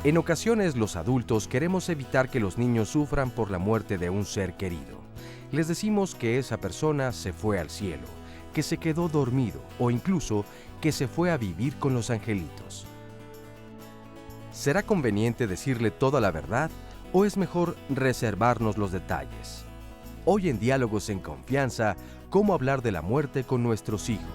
En ocasiones los adultos queremos evitar que los niños sufran por la muerte de un ser querido. Les decimos que esa persona se fue al cielo, que se quedó dormido o incluso que se fue a vivir con los angelitos. ¿Será conveniente decirle toda la verdad o es mejor reservarnos los detalles? Hoy en Diálogos en Confianza, ¿cómo hablar de la muerte con nuestros hijos?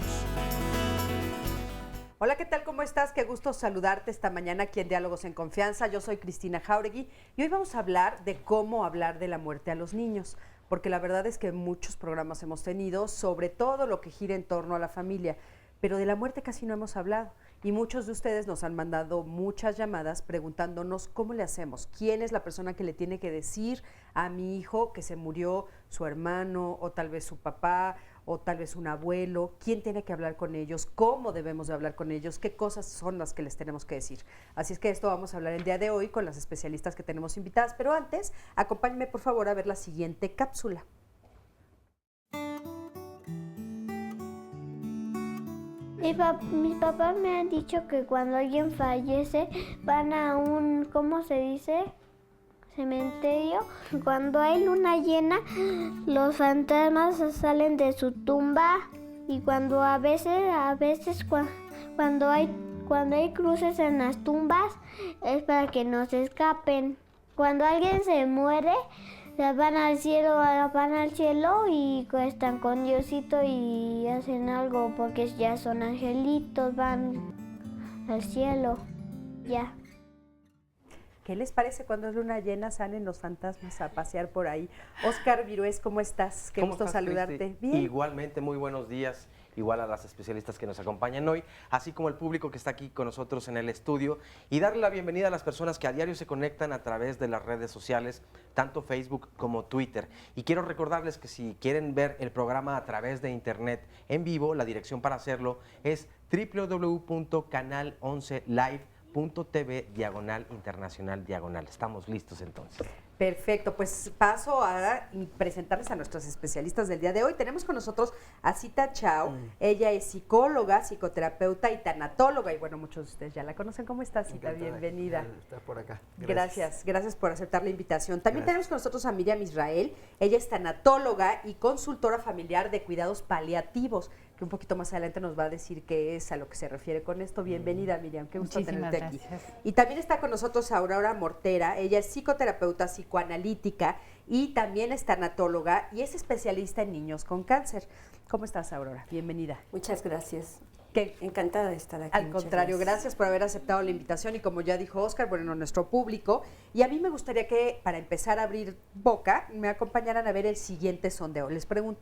Hola, ¿qué tal? ¿Cómo estás? Qué gusto saludarte esta mañana aquí en Diálogos en Confianza. Yo soy Cristina Jauregui y hoy vamos a hablar de cómo hablar de la muerte a los niños, porque la verdad es que muchos programas hemos tenido sobre todo lo que gira en torno a la familia, pero de la muerte casi no hemos hablado. Y muchos de ustedes nos han mandado muchas llamadas preguntándonos cómo le hacemos, quién es la persona que le tiene que decir a mi hijo que se murió su hermano o tal vez su papá o tal vez un abuelo, quién tiene que hablar con ellos, cómo debemos de hablar con ellos, qué cosas son las que les tenemos que decir. Así es que esto vamos a hablar el día de hoy con las especialistas que tenemos invitadas, pero antes, acompáñenme por favor a ver la siguiente cápsula. Mis papás me han dicho que cuando alguien fallece van a un, ¿cómo se dice? Cementerio. Cuando hay luna llena, los fantasmas salen de su tumba y cuando cuando hay cruces en las tumbas es para que no se escapen. Cuando alguien se muere, van al cielo y están con Diosito y hacen algo porque ya son angelitos, van al cielo, ya. ¿Qué les parece cuando es luna llena salen los fantasmas a pasear por ahí? Óscar Virués, ¿cómo estás? Qué gusto saludarte. Cristi? Bien. Igualmente, muy buenos días. Igual a las especialistas que nos acompañan hoy, así como el público que está aquí con nosotros en el estudio, y darle la bienvenida a las personas que a diario se conectan a través de las redes sociales, tanto Facebook como Twitter. Y quiero recordarles que si quieren ver el programa a través de internet en vivo, la dirección para hacerlo es www.canal11live.tv/internacional/. Estamos listos entonces. Perfecto, pues paso a presentarles a nuestros especialistas del día de hoy. Tenemos con nosotros a Cita Chao. Ella es psicóloga, psicoterapeuta y tanatóloga. Y bueno, muchos de ustedes ya la conocen. ¿Cómo estás, Cita? Bienvenida. Está por acá. Gracias por aceptar la invitación. También tenemos con nosotros a Miriam Israel. Ella es tanatóloga y consultora familiar de cuidados paliativos, que un poquito más adelante nos va a decir qué es, a lo que se refiere con esto. Bienvenida, Miriam, qué gusto tenerte aquí. Y también está con nosotros Aurora Mortera. Ella es psicoterapeuta psicoanalítica y también es tanatóloga y es especialista en niños con cáncer. ¿Cómo estás, Aurora? Bienvenida. Muchas gracias. ¿Qué? Encantada de estar aquí. Al contrario, gracias por haber aceptado la invitación y como ya dijo Óscar, bueno, nuestro público. Y a mí me gustaría que para empezar a abrir boca me acompañaran a ver el siguiente sondeo.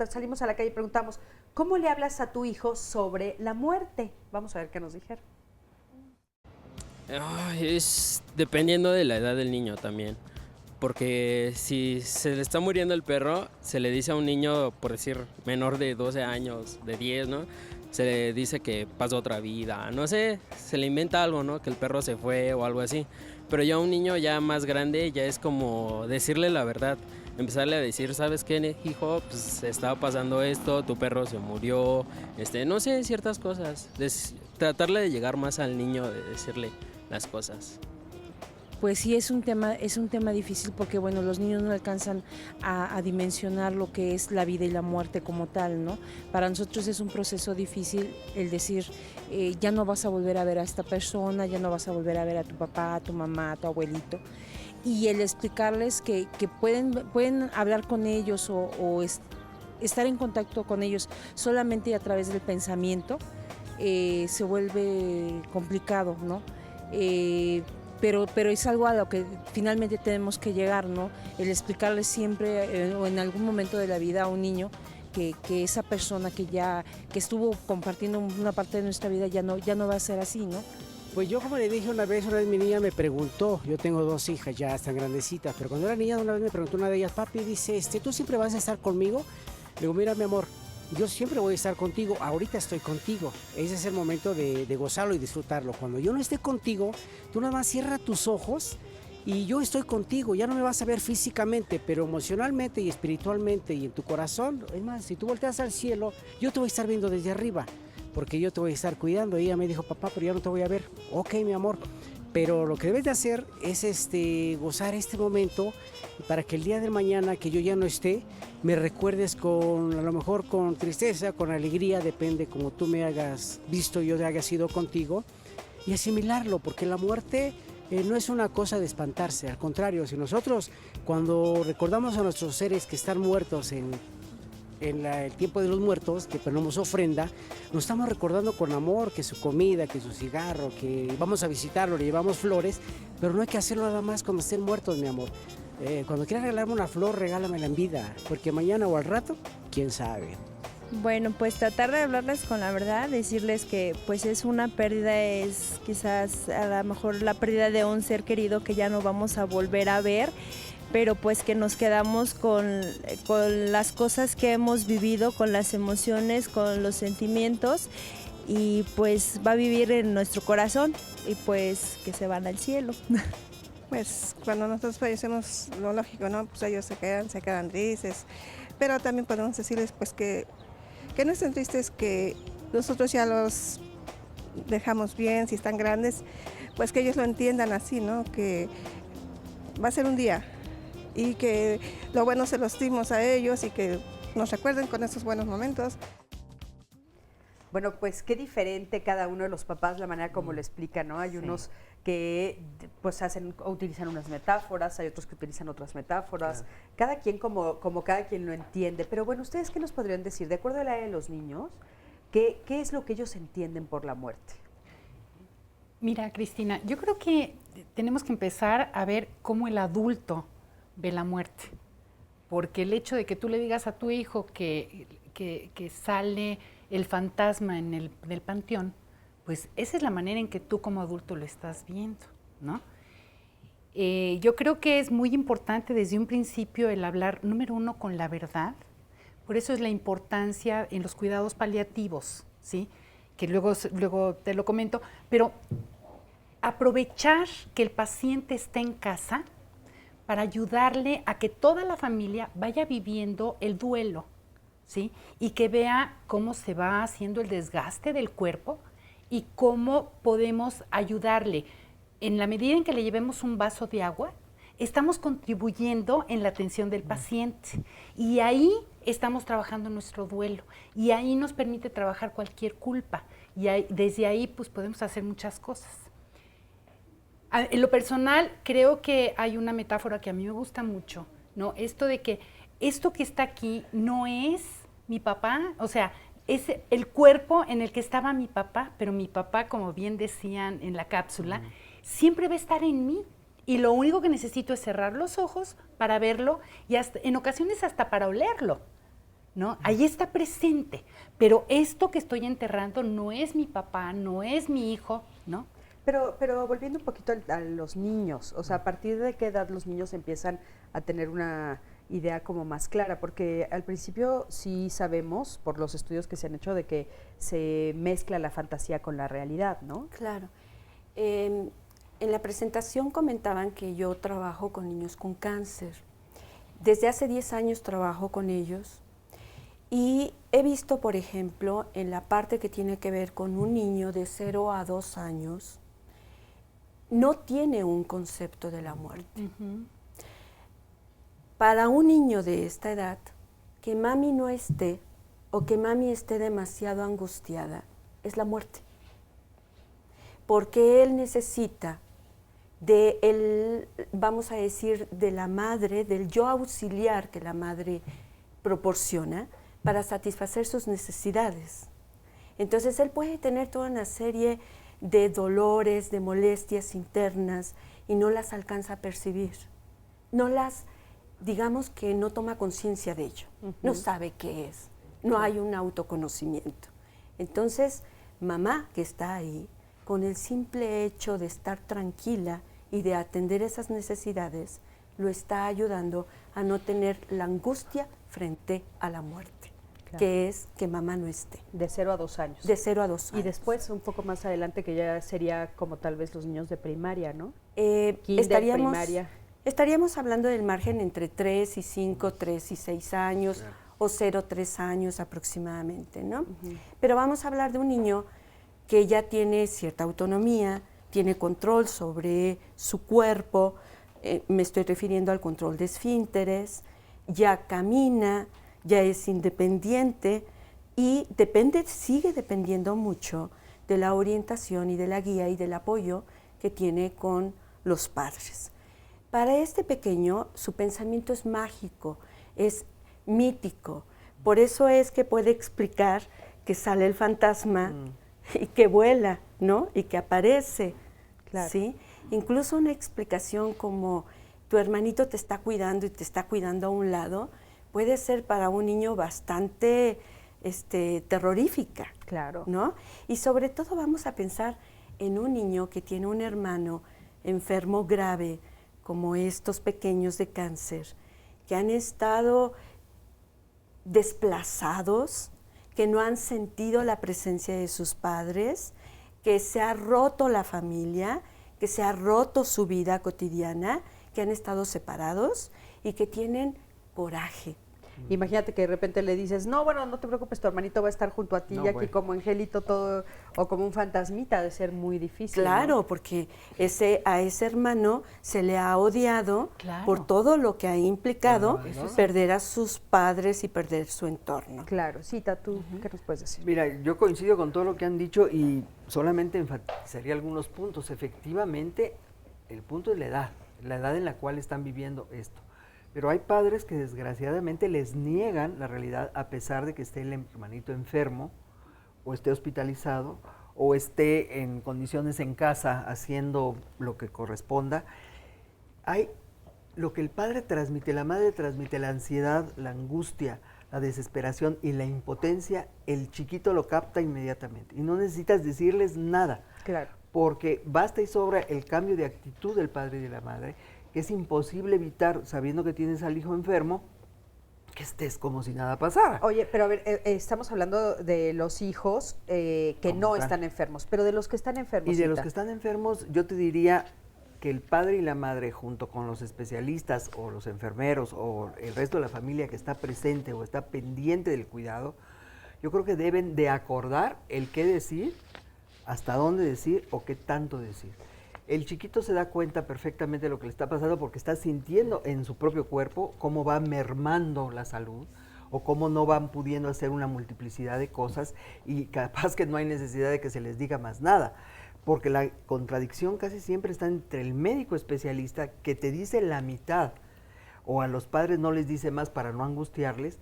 Salimos a la calle y preguntamos, ¿cómo le hablas a tu hijo sobre la muerte? Vamos a ver qué nos dijeron. Es dependiendo de la edad del niño también. Porque si se le está muriendo el perro, se le dice a un niño, por decir, menor de 12 años, de 10, ¿no? Se le dice que pasó otra vida, no sé, se le inventa algo, ¿no? Que el perro se fue o algo así. Pero ya un niño ya más grande ya es como decirle la verdad, empezarle a decir, ¿sabes qué, hijo? Pues estaba pasando esto, tu perro se murió, no sé, ciertas cosas. Tratarle de llegar más al niño, de decirle las cosas. Pues sí, es un tema difícil porque bueno, los niños no alcanzan a dimensionar lo que es la vida y la muerte como tal, ¿no? Para nosotros es un proceso difícil el decir, ya no vas a volver a ver a esta persona, ya no vas a volver a ver a tu papá, a tu mamá, a tu abuelito. Y el explicarles que pueden hablar con ellos o estar en contacto con ellos solamente a través del pensamiento, se vuelve complicado, ¿no? Pero es algo a lo que finalmente tenemos que llegar, ¿no? El explicarle siempre o en algún momento de la vida a un niño que esa persona que estuvo compartiendo una parte de nuestra vida ya no va a ser así, ¿no? Pues yo, como le dije una vez mi niña me preguntó, yo tengo 2 hijas, ya están grandecitas, pero cuando era niña una vez me preguntó una de ellas, papi, dice, ¿tú siempre vas a estar conmigo? Le digo, mira, mi amor, yo siempre voy a estar contigo, ahorita estoy contigo. Ese es el momento de gozarlo y disfrutarlo. Cuando yo no esté contigo, tú nada más cierra tus ojos y yo estoy contigo. Ya no me vas a ver físicamente, pero emocionalmente y espiritualmente y en tu corazón. Es más, si tú volteas al cielo, yo te voy a estar viendo desde arriba, porque yo te voy a estar cuidando. Y ella me dijo, papá, pero ya no te voy a ver. Ok, mi amor. Pero lo que debes de hacer es gozar este momento para que el día de mañana que yo ya no esté, me recuerdes a lo mejor con tristeza, con alegría, depende como tú me hayas visto, yo haya sido contigo, y asimilarlo, porque la muerte no es una cosa de espantarse, al contrario, si nosotros cuando recordamos a nuestros seres que están muertos en el tiempo de los muertos, que ponemos ofrenda, nos estamos recordando con amor que su comida, que su cigarro, que vamos a visitarlo, le llevamos flores, pero no hay que hacerlo nada más cuando estén muertos, mi amor. Cuando quieras regalarme una flor, regálamela en vida, porque mañana o al rato, quién sabe. Bueno, pues tratar de hablarles con la verdad, decirles que pues es una pérdida, es quizás a lo mejor la pérdida de un ser querido que ya no vamos a volver a ver, pero pues que nos quedamos con las cosas que hemos vivido, con las emociones, con los sentimientos, y pues va a vivir en nuestro corazón y pues que se van al cielo. Pues cuando nosotros fallecemos, lo lógico, ¿no? Pues ellos se quedan tristes, pero también podemos decirles pues que no estén tristes, que nosotros ya los dejamos bien, si están grandes, pues que ellos lo entiendan así, ¿no? Que va a ser un día y que lo bueno se los dimos a ellos y que nos recuerden con esos buenos momentos. Bueno, pues qué diferente cada uno de los papás, la manera como lo explican, ¿no? Hay unos que pues utilizan unas metáforas, hay otros que utilizan otras metáforas, cada quien como cada quien lo entiende. Pero bueno, ¿ustedes qué nos podrían decir? De acuerdo a la edad de los niños, ¿qué es lo que ellos entienden por la muerte? Mira, Cristina, yo creo que tenemos que empezar a ver cómo el adulto ve la muerte. Porque el hecho de que tú le digas a tu hijo que sale el fantasma en el panteón, pues esa es la manera en que tú como adulto lo estás viendo, ¿no? Yo creo que es muy importante desde un principio el hablar, número uno, con la verdad. Por eso es la importancia en los cuidados paliativos, ¿sí? Que luego te lo comento, pero aprovechar que el paciente está en casa para ayudarle a que toda la familia vaya viviendo el duelo, ¿sí? Y que vea cómo se va haciendo el desgaste del cuerpo y cómo podemos ayudarle. En la medida en que le llevemos un vaso de agua, estamos contribuyendo en la atención del paciente y ahí estamos trabajando nuestro duelo y ahí nos permite trabajar cualquier culpa y desde ahí pues podemos hacer muchas cosas. En lo personal creo que hay una metáfora que a mí me gusta mucho, ¿no? Esto de que esto que está aquí no es mi papá, o sea, es el cuerpo en el que estaba mi papá, pero mi papá, como bien decían en la cápsula, siempre va a estar en mí. Y lo único que necesito es cerrar los ojos para verlo y hasta, en ocasiones hasta para olerlo, ¿no? Ahí está presente, pero esto que estoy enterrando no es mi papá, no es mi hijo, ¿no? Pero volviendo un poquito a los niños, o sea, ¿a partir de qué edad los niños empiezan a tener una idea como más clara? Porque al principio sí sabemos, por los estudios que se han hecho, de que se mezcla la fantasía con la realidad, ¿no? Claro. En la presentación comentaban que yo trabajo con niños con cáncer. Desde hace 10 años trabajo con ellos y he visto, por ejemplo, en la parte que tiene que ver con un niño de 0 a 2 años, no tiene un concepto de la muerte. Para un niño de esta edad, que mami no esté o que mami esté demasiado angustiada, es la muerte. Porque él necesita vamos a decir, de la madre, del yo auxiliar que la madre proporciona para satisfacer sus necesidades. Entonces él puede tener toda una serie de dolores, de molestias internas y no las alcanza a percibir. Digamos que no toma conciencia de ello, no sabe qué es, no hay un autoconocimiento. Entonces, mamá que está ahí con el simple hecho de estar tranquila y de atender esas necesidades, lo está ayudando a no tener la angustia frente a la muerte, que es que mamá no esté. De 0 a 2 años. De 0 a 2 años. Y después, un poco más adelante, que ya sería como tal vez los niños de primaria, ¿no? Estaríamos, primaria. Estaríamos hablando del margen entre 3 y 5, 3 y 6 años, o 0, 3 años aproximadamente, ¿no? Pero vamos a hablar de un niño que ya tiene cierta autonomía, tiene control sobre su cuerpo, me estoy refiriendo al control de esfínteres, ya camina, ya es independiente y sigue dependiendo mucho de la orientación y de la guía y del apoyo que tiene con los padres. Para este pequeño, su pensamiento es mágico, es mítico. Por eso es que puede explicar que sale el fantasma y que vuela, ¿no? Y que aparece, Claro. ¿sí? Incluso una explicación como tu hermanito te está cuidando y te está cuidando a un lado, puede ser para un niño bastante terrorífica, Claro. ¿no? Y sobre todo vamos a pensar en un niño que tiene un hermano enfermo grave, como estos pequeños de cáncer, que han estado desplazados, que no han sentido la presencia de sus padres, que se ha roto la familia, que se ha roto su vida cotidiana, que han estado separados y que tienen coraje. Imagínate que de repente le dices, no, bueno, no te preocupes, tu hermanito va a estar junto a ti, y aquí como angelito todo, o como un fantasmita, de ser muy difícil. Claro, ¿no? porque a ese hermano se le ha odiado Claro. por todo lo que ha implicado perder a sus padres y perder su entorno. Claro, Cita, ¿tú qué nos puedes decir? Mira, yo coincido con todo lo que han dicho y solamente enfatizaría algunos puntos. Efectivamente, el punto es la edad en la cual están viviendo esto. Pero hay padres que desgraciadamente les niegan la realidad a pesar de que esté el hermanito enfermo o esté hospitalizado o esté en condiciones en casa haciendo lo que corresponda. Hay lo que el padre transmite, la madre transmite, la ansiedad, la angustia, la desesperación y la impotencia, el chiquito lo capta inmediatamente y no necesitas decirles nada. Claro. Porque basta y sobra el cambio de actitud del padre y de la madre, que es imposible evitar, sabiendo que tienes al hijo enfermo, que estés como si nada pasara. Oye, pero a ver, estamos hablando de los hijos que no están enfermos, pero de los que están enfermos. Y de los Cita. que están enfermos, yo te diría que el padre y la madre, junto con los especialistas o los enfermeros o el resto de la familia que está presente o está pendiente del cuidado, yo creo que deben de acordar el qué decir, hasta dónde decir o qué tanto decir. El chiquito se da cuenta perfectamente de lo que le está pasando porque está sintiendo en su propio cuerpo cómo va mermando la salud o cómo no van pudiendo hacer una multiplicidad de cosas y capaz que no hay necesidad de que se les diga más nada, porque la contradicción casi siempre está entre el médico especialista que te dice la mitad o a los padres no les dice más para no angustiarles,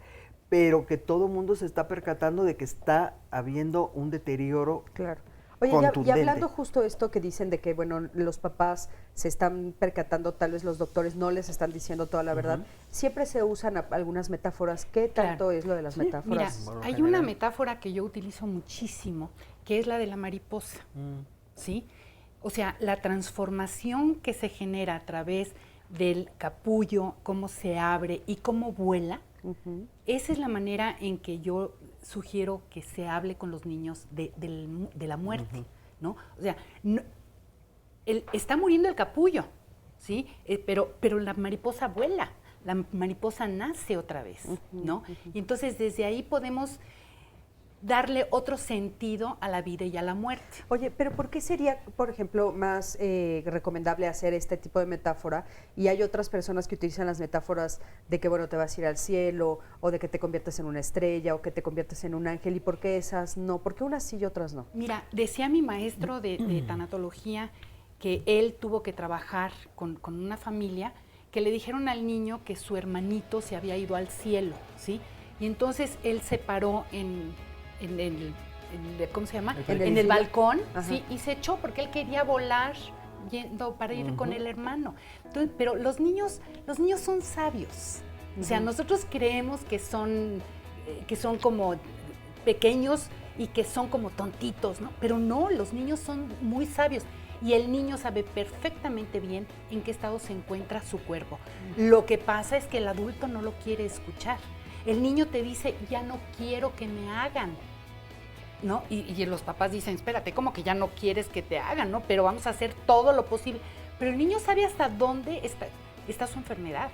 pero que todo mundo se está percatando de que está habiendo un deterioro. Claro. Oye, y hablando justo esto que dicen de que, bueno, los papás se están percatando, tal vez los doctores no les están diciendo toda la verdad, siempre se usan algunas metáforas. ¿Qué tanto es lo de las metáforas? Mira, hay una metáfora que yo utilizo muchísimo, que es la de la mariposa, ¿sí? O sea, la transformación que se genera a través del capullo, cómo se abre y cómo vuela, esa es la manera en que yo sugiero que se hable con los niños de la muerte, ¿no? O sea, está muriendo el capullo, ¿sí? Pero la mariposa vuela, la mariposa nace otra vez, ¿no? Y entonces desde ahí podemos darle otro sentido a la vida y a la muerte. Oye, pero ¿por qué sería, por ejemplo, más recomendable hacer este tipo de metáfora? Y hay otras personas que utilizan las metáforas de que, bueno, te vas a ir al cielo, o de que te conviertes en una estrella, o que te conviertes en un ángel. ¿Y por qué esas no? ¿Por qué unas sí y otras no? Mira, decía mi maestro de tanatología que él tuvo que trabajar con una familia que le dijeron al niño que su hermanito se había ido al cielo, ¿sí? Y entonces él se paró en ¿cómo se llama? En el balcón, sí, y se echó porque él quería volar yendo para ir con el hermano. Entonces, pero los niños son sabios. O sea, nosotros creemos que son como pequeños y que son como tontitos, ¿no? Pero no, los niños son muy sabios y el niño sabe perfectamente bien en qué estado se encuentra su cuerpo. Lo que pasa es que el adulto no lo quiere escuchar. El niño te dice, ya no quiero que me hagan, ¿no? Y los papás dicen, espérate, ¿cómo que ya no quieres que te hagan, no? Pero vamos a hacer todo lo posible. Pero el niño sabe hasta dónde está su enfermedad,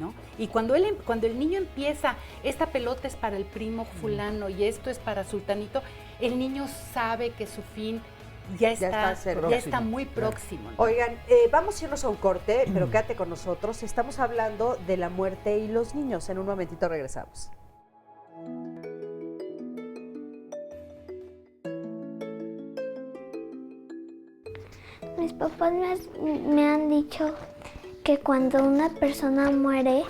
¿no? Y cuando el niño empieza, esta pelota es para el primo fulano y esto es para sultanito, el niño sabe que su fin ya está muy próximo, ¿no? Oigan, vamos a irnos a un corte, pero quédate con nosotros. Estamos hablando de la muerte y los niños. En un momentito regresamos. Mis papás me han dicho que cuando una persona muere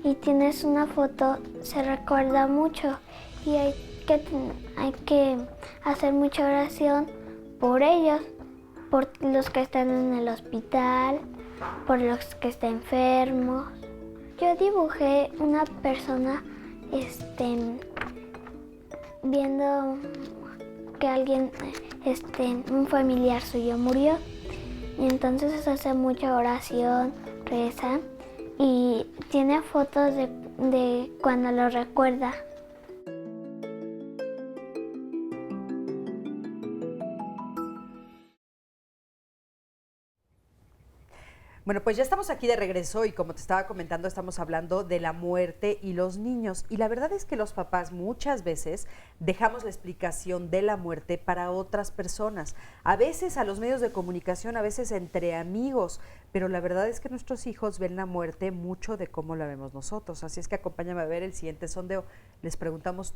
y tienes una foto, se recuerda mucho y hay que hacer mucha oración por ellos, por los que están en el hospital, por los que están enfermos. Yo dibujé una persona viendo que alguien, un familiar suyo murió, y entonces hace mucha oración, reza y tiene fotos de cuando lo recuerda. Bueno, pues ya estamos aquí de regreso y como te estaba comentando, estamos hablando de la muerte y los niños. Y la verdad es que los papás muchas veces dejamos la explicación de la muerte para otras personas. A veces a los medios de comunicación, a veces entre amigos. Pero la verdad es que nuestros hijos ven la muerte mucho de cómo la vemos nosotros. Así es que acompáñame a ver el siguiente sondeo. Les preguntamos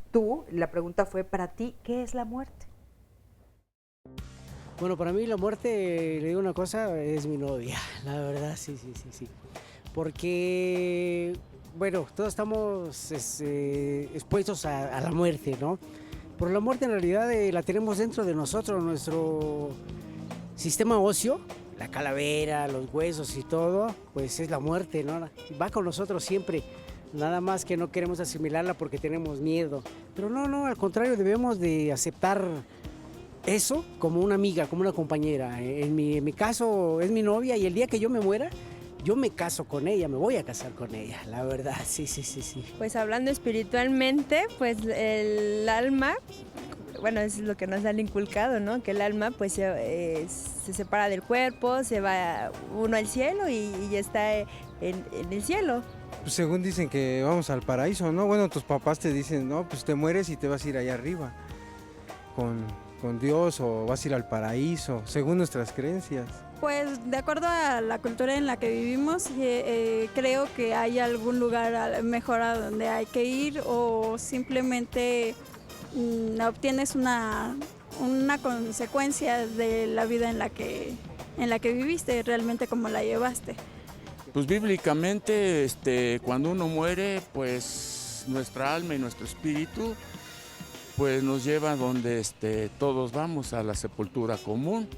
la pregunta fue para ti, ¿qué es la muerte? Bueno, para mí la muerte, le digo una cosa, es mi novia, la verdad, sí. Porque, bueno, todos estamos expuestos a la muerte, ¿no? Pero la muerte en realidad la tenemos dentro de nosotros, nuestro sistema óseo, la calavera, los huesos y todo, pues es la muerte, ¿no? Va con nosotros siempre, nada más que no queremos asimilarla porque tenemos miedo. Pero no, al contrario, debemos de aceptar eso como una amiga, como una compañera. En mi caso es mi novia y el día que yo me muera, yo me caso con ella, me voy a casar con ella, la verdad, sí. Pues hablando espiritualmente, pues el alma, bueno, es lo que nos han inculcado, ¿no? Que el alma pues se separa del cuerpo, se va uno al cielo y está en el cielo. Pues según dicen que vamos al paraíso, ¿no? Bueno, tus papás te dicen, no, pues te mueres y te vas a ir allá arriba con Dios o vas a ir al paraíso, según nuestras creencias. Pues de acuerdo a la cultura en la que vivimos, creo que hay algún lugar mejor a donde hay que ir o simplemente obtienes una consecuencia de la vida en la que viviste, realmente como la llevaste. Pues bíblicamente, cuando uno muere, pues nuestra alma y nuestro espíritu pues nos lleva donde todos vamos, a la sepultura común.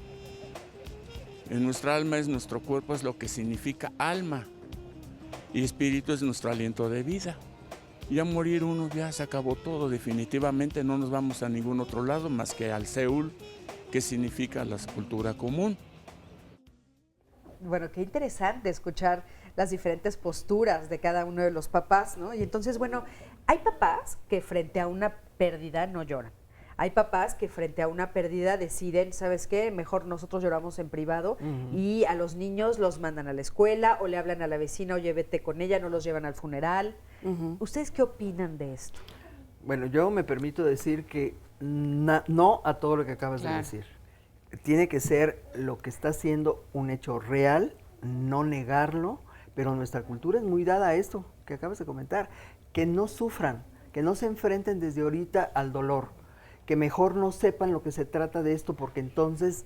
En nuestra alma es nuestro cuerpo, es lo que significa alma, y espíritu es nuestro aliento de vida. Ya morir uno, ya se acabó todo, definitivamente no nos vamos a ningún otro lado más que al Seúl, que significa la sepultura común. Bueno, qué interesante escuchar las diferentes posturas de cada uno de los papás, ¿no? Y entonces, bueno, hay papás que frente a una pérdida no lloran. Hay papás que frente a una pérdida deciden, ¿sabes qué? Mejor nosotros lloramos en privado y a los niños los mandan a la escuela o le hablan a la vecina, oye, vete con ella, no los llevan al funeral. ¿Ustedes qué opinan de esto? Bueno, yo me permito decir que no a todo lo que acabas de decir. Tiene que ser lo que está siendo un hecho real, no negarlo, pero nuestra cultura es muy dada a esto que acabas de comentar, que no sufran, que no se enfrenten desde ahorita al dolor, que mejor no sepan lo que se trata de esto, porque entonces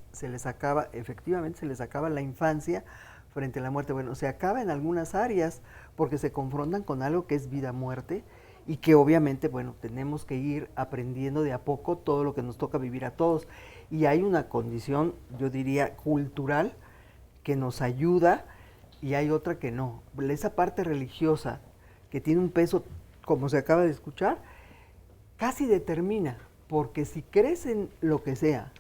efectivamente se les acaba la infancia frente a la muerte. Bueno, se acaba en algunas áreas porque se confrontan con algo que es vida-muerte y que obviamente, bueno, tenemos que ir aprendiendo de a poco todo lo que nos toca vivir a todos. Y hay una condición, yo diría, cultural que nos ayuda y hay otra que no. Esa parte religiosa que tiene un peso, como se acaba de escuchar, casi determina, porque si crees en lo que sea,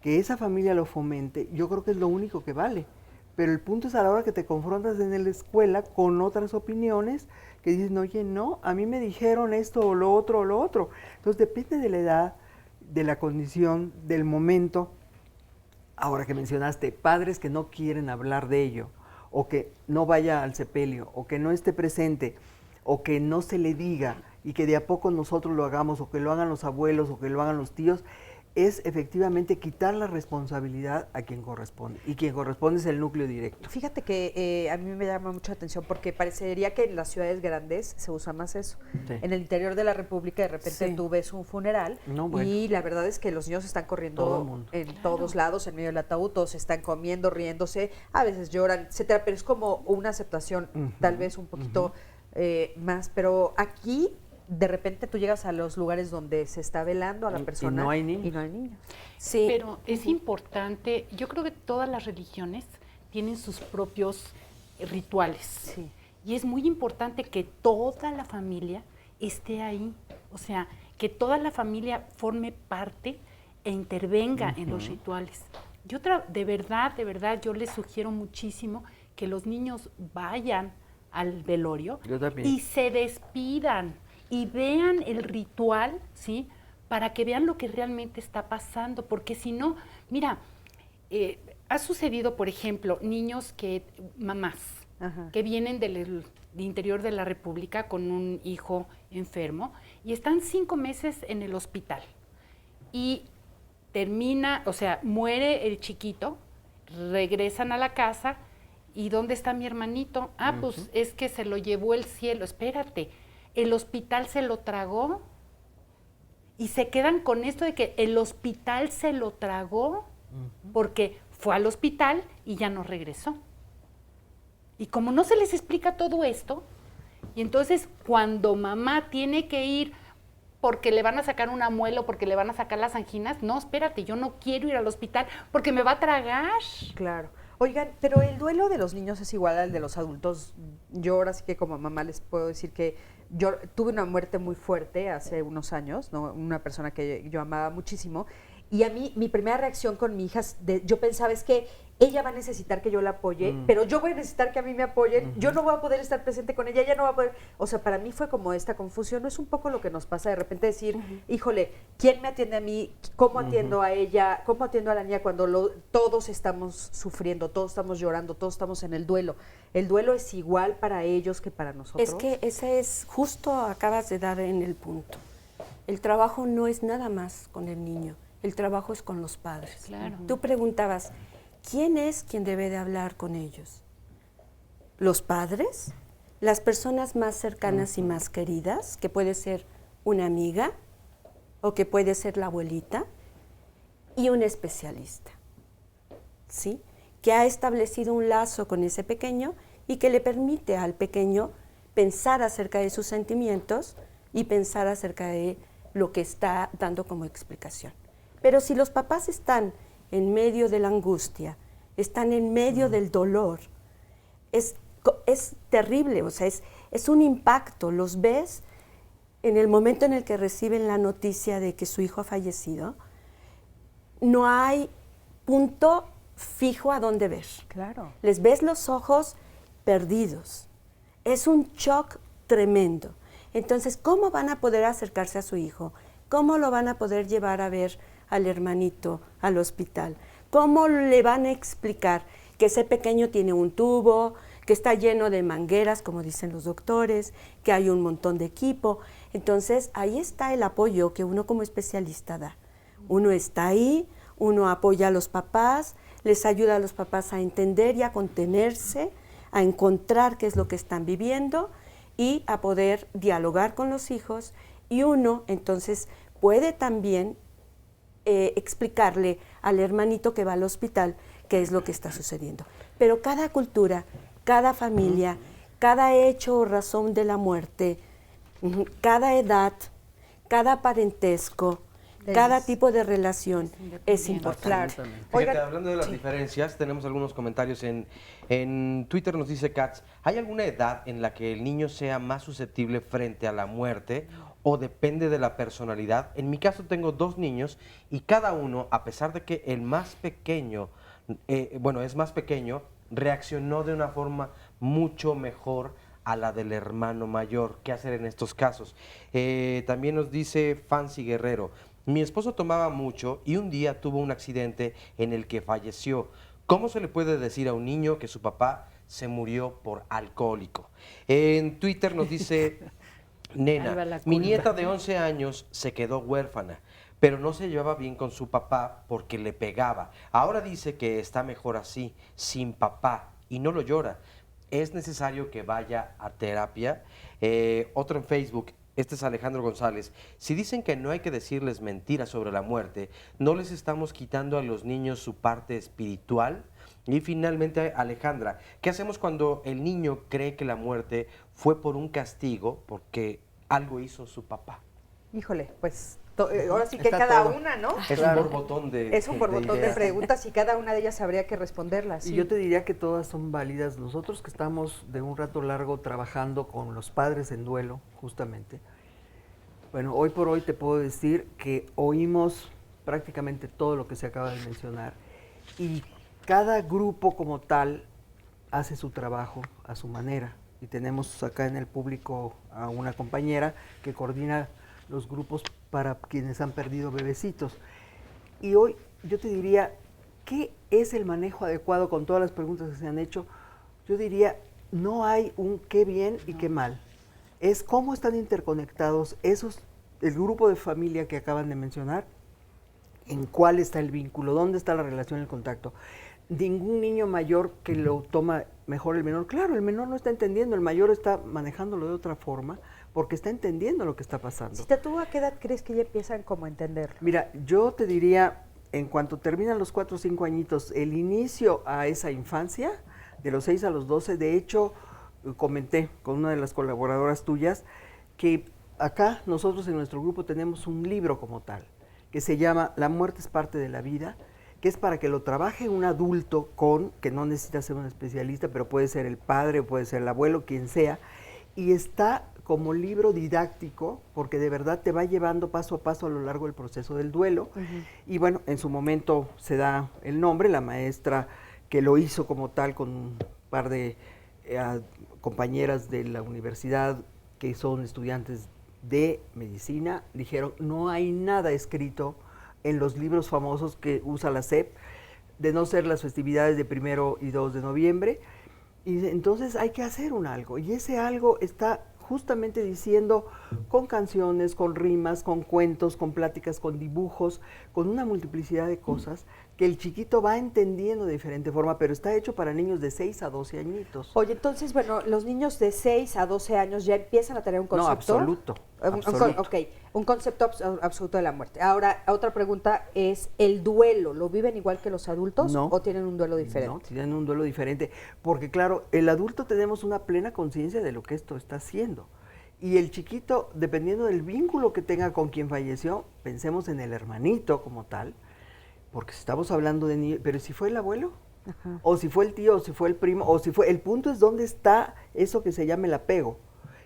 que esa familia lo fomente, yo creo que es lo único que vale. Pero el punto es a la hora que te confrontas en la escuela con otras opiniones, que dices, no, oye, no, a mí me dijeron esto o lo otro o lo otro. Entonces depende de la edad, de la condición, del momento. Ahora que mencionaste, padres que no quieren hablar de ello, o que no vaya al sepelio, o que no esté presente, o que no se le diga, y que de a poco nosotros lo hagamos, o que lo hagan los abuelos, o que lo hagan los tíos, es efectivamente quitar la responsabilidad a quien corresponde, y quien corresponde es el núcleo directo. Fíjate que a mí me llama mucha atención porque parecería que en las ciudades grandes se usa más eso. Sí. En el interior de la República de repente Sí. tú ves un funeral y la verdad es que los niños están corriendo Todo el mundo. en todos lados, en medio del ataúd, todos están comiendo, riéndose, a veces lloran, etcétera, pero es como una aceptación tal vez un poquito más, pero aquí de repente tú llegas a los lugares donde se está velando a la persona no hay niños. y no hay niños. Sí. Pero es importante, yo creo que todas las religiones tienen sus propios rituales. Y es muy importante que toda la familia esté ahí, o sea, que toda la familia forme parte e intervenga en los rituales. Yo de verdad, yo les sugiero muchísimo que los niños vayan al velorio Yo también. y se despidan y vean el ritual, ¿sí? Para que vean lo que realmente está pasando, porque si no, mira, ha sucedido, por ejemplo, mamás, que vienen del interior de la República con un hijo enfermo y están 5 meses en el hospital y muere el chiquito, regresan a la casa y ¿dónde está mi hermanito? Pues es que se lo llevó el cielo, espérate. El hospital se lo tragó y se quedan con esto de que el hospital se lo tragó porque fue al hospital y ya no regresó. Y como no se les explica todo esto, y entonces cuando mamá tiene que ir porque le van a sacar una muela o porque le van a sacar las anginas, no, espérate, yo no quiero ir al hospital porque me va a tragar. Claro. Oigan, pero el duelo de los niños es igual al de los adultos. Yo ahora sí que como mamá les puedo decir que yo tuve una muerte muy fuerte hace unos años, ¿no? Una persona que yo amaba muchísimo. Y a mí, mi primera reacción con mi hija, yo pensaba es que ella va a necesitar que yo la apoye, pero yo voy a necesitar que a mí me apoyen, yo no voy a poder estar presente con ella no va a poder. O sea, para mí fue como esta confusión, ¿no es un poco lo que nos pasa de repente decir, híjole, ¿quién me atiende a mí? ¿Cómo atiendo a ella? ¿Cómo atiendo a la niña cuando todos estamos sufriendo, todos estamos llorando, todos estamos en el duelo? ¿El duelo es igual para ellos que para nosotros? Es que ese es, justo acabas de dar en el punto. El trabajo no es nada más con el niño. El trabajo es con los padres. Claro. Tú preguntabas, ¿quién es quien debe de hablar con ellos? ¿Los padres? ¿Las personas más cercanas y más queridas? Que puede ser una amiga o que puede ser la abuelita. Y un especialista, ¿sí? Que ha establecido un lazo con ese pequeño y que le permite al pequeño pensar acerca de sus sentimientos y pensar acerca de lo que está dando como explicación. Pero si los papás están en medio de la angustia, están en medio del dolor, es terrible, o sea, es un impacto. Los ves en el momento en el que reciben la noticia de que su hijo ha fallecido, no hay punto fijo a dónde ver. Claro. Les ves los ojos perdidos. Es un shock tremendo. Entonces, ¿cómo van a poder acercarse a su hijo? ¿Cómo lo van a poder llevar a ver al hermanito al hospital? ¿Cómo le van a explicar que ese pequeño tiene un tubo, que está lleno de mangueras, como dicen los doctores, que hay un montón de equipo? Entonces, ahí está el apoyo que uno como especialista da. Uno está ahí, uno apoya a los papás, les ayuda a los papás a entender y a contenerse, a encontrar qué es lo que están viviendo y a poder dialogar con los hijos, y uno entonces puede también explicarle al hermanito que va al hospital qué es lo que está sucediendo. Pero cada cultura, cada familia, cada hecho o razón de la muerte, cada edad, cada parentesco, cada tipo de relación es importante. Fíjate, hablando de las diferencias, tenemos algunos comentarios en Twitter. Nos dice Katz, ¿hay alguna edad en la que el niño sea más susceptible frente a la muerte o depende de la personalidad? En mi caso tengo 2 niños y cada uno, a pesar de que el más pequeño, es más pequeño, reaccionó de una forma mucho mejor a la del hermano mayor. ¿Qué hacer en estos casos? También nos dice Fancy Guerrero, mi esposo tomaba mucho y un día tuvo un accidente en el que falleció. ¿Cómo se le puede decir a un niño que su papá se murió por alcohólico? En Twitter nos dice Nena, mi nieta de 11 años se quedó huérfana, pero no se llevaba bien con su papá porque le pegaba. Ahora dice que está mejor así, sin papá, y no lo llora. ¿Es necesario que vaya a terapia? Otro en Facebook, este es Alejandro González. Si dicen que no hay que decirles mentiras sobre la muerte, ¿no les estamos quitando a los niños su parte espiritual? Y finalmente, Alejandra, ¿qué hacemos cuando el niño cree que la muerte fue por un castigo porque algo hizo su papá? Híjole, pues ahora sí que está cada todo. Una, ¿no? Es claro. Un borbotón de Es un borbotón de preguntas y cada una de ellas habría que responderlas. Y yo te diría que todas son válidas. Nosotros que estamos de un rato largo trabajando con los padres en duelo, justamente, bueno, hoy por hoy te puedo decir que oímos prácticamente todo lo que se acaba de mencionar y cada grupo como tal hace su trabajo a su manera. Y tenemos acá en el público a una compañera que coordina los grupos para quienes han perdido bebecitos. Y hoy yo te diría, ¿qué es el manejo adecuado con todas las preguntas que se han hecho? Yo diría, no hay un qué bien y qué mal. Es cómo están interconectados el grupo de familia que acaban de mencionar, en cuál está el vínculo, dónde está la relación, el contacto. Ningún niño mayor que lo toma mejor el menor. Claro, el menor no está entendiendo, el mayor está manejándolo de otra forma, porque está entendiendo lo que está pasando. Si ¿tú a qué edad crees que ya empiezan como a entenderlo? Mira, yo te diría, en cuanto terminan los 4 o 5 añitos, el inicio a esa infancia, de los 6 a los 12, de hecho, comenté con una de las colaboradoras tuyas, que acá nosotros en nuestro grupo tenemos un libro como tal, que se llama La muerte es parte de la vida, que es para que lo trabaje un adulto que no necesita ser un especialista, pero puede ser el padre, puede ser el abuelo, quien sea, y está como libro didáctico, porque de verdad te va llevando paso a paso a lo largo del proceso del duelo. Y bueno, en su momento se da el nombre, la maestra que lo hizo como tal con un par de compañeras de la universidad que son estudiantes de medicina, dijeron, no hay nada escrito en los libros famosos que usa la SEP, de no ser las festividades de 1 y 2 de noviembre, y entonces hay que hacer un algo, y ese algo está justamente diciendo con canciones, con rimas, con cuentos, con pláticas, con dibujos, con una multiplicidad de cosas que el chiquito va entendiendo de diferente forma, pero está hecho para niños de 6 a 12 añitos. Oye, entonces, bueno, los niños de 6 a 12 años ya empiezan a tener un concepto. No, absoluto. Un concepto absoluto de la muerte. Ahora, otra pregunta es, ¿el duelo lo viven igual que los adultos o tienen un duelo diferente? No, tienen un duelo diferente, porque claro, el adulto tenemos una plena conciencia de lo que esto está haciendo. Y el chiquito, dependiendo del vínculo que tenga con quien falleció, pensemos en el hermanito como tal, porque estamos hablando de niños, pero si fue el abuelo, o si fue el tío, o si fue el primo, o si fue, el punto es dónde está eso que se llama el apego.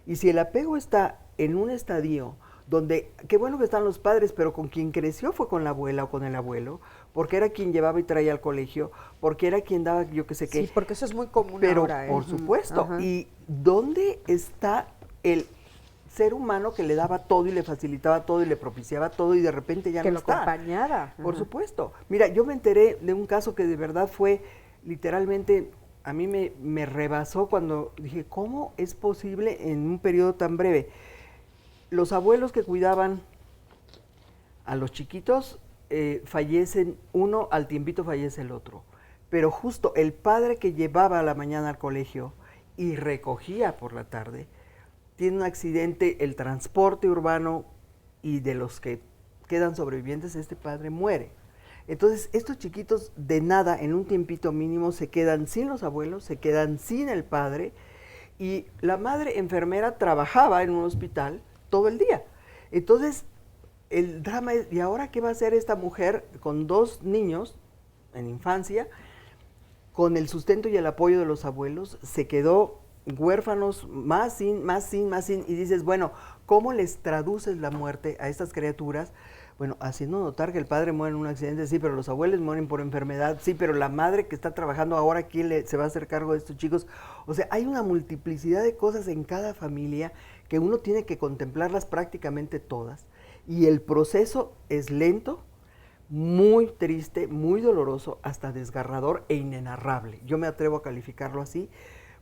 Y si el apego está en un estadio donde, qué bueno que están los padres, pero con quien creció fue con la abuela o con el abuelo, porque era quien llevaba y traía al colegio, porque era quien daba yo qué sé qué. Sí, porque eso es muy común pero, ahora. Por supuesto. ¿Y dónde está el ser humano que le daba todo y le facilitaba todo y le propiciaba todo y de repente ya no está? Que lo acompañaba. Por supuesto. Mira, yo me enteré de un caso que de verdad fue literalmente, a mí me rebasó cuando dije, ¿cómo es posible en un periodo tan breve? Los abuelos que cuidaban a los chiquitos fallecen, uno al tiempito fallece el otro, pero justo el padre que llevaba a la mañana al colegio y recogía por la tarde, tiene un accidente, el transporte urbano, y de los que quedan sobrevivientes, este padre muere. Entonces, estos chiquitos de nada, en un tiempito mínimo, se quedan sin los abuelos, se quedan sin el padre, y la madre enfermera trabajaba en un hospital todo el día. Entonces, el drama es, ¿y ahora qué va a hacer esta mujer con 2 niños en infancia? Con el sustento y el apoyo de los abuelos, se quedó huérfanos, más sin, y dices, bueno, ¿cómo les traduces la muerte a estas criaturas? Bueno, haciendo notar que el padre muere en un accidente, sí, pero los abuelos mueren por enfermedad, sí, pero la madre que está trabajando ahora, ¿quién se va a hacer cargo de estos chicos? O sea, hay una multiplicidad de cosas en cada familia que uno tiene que contemplarlas prácticamente todas, y el proceso es lento, muy triste, muy doloroso, hasta desgarrador e inenarrable. Yo me atrevo a calificarlo así,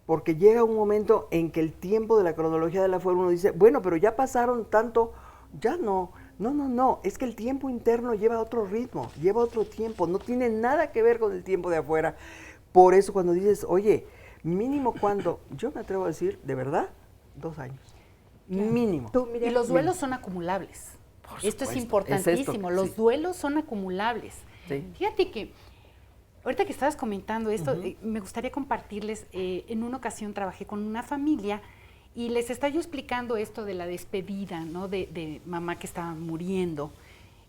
porque llega un momento en que el tiempo de la cronología de la fuera uno dice, bueno, pero ya pasaron tanto, ya no, es que el tiempo interno lleva otro ritmo, lleva otro tiempo, no tiene nada que ver con el tiempo de afuera. Por eso cuando dices, oye, mínimo cuando, yo me atrevo a decir, de verdad, 2 años, mínimo. Y los duelos son acumulables. Esto es importantísimo, los duelos son acumulables. Sí. Fíjate que, ahorita que estabas comentando esto, me gustaría compartirles, en una ocasión trabajé con una familia y les estaba yo explicando esto de la despedida, ¿no? de mamá que estaba muriendo,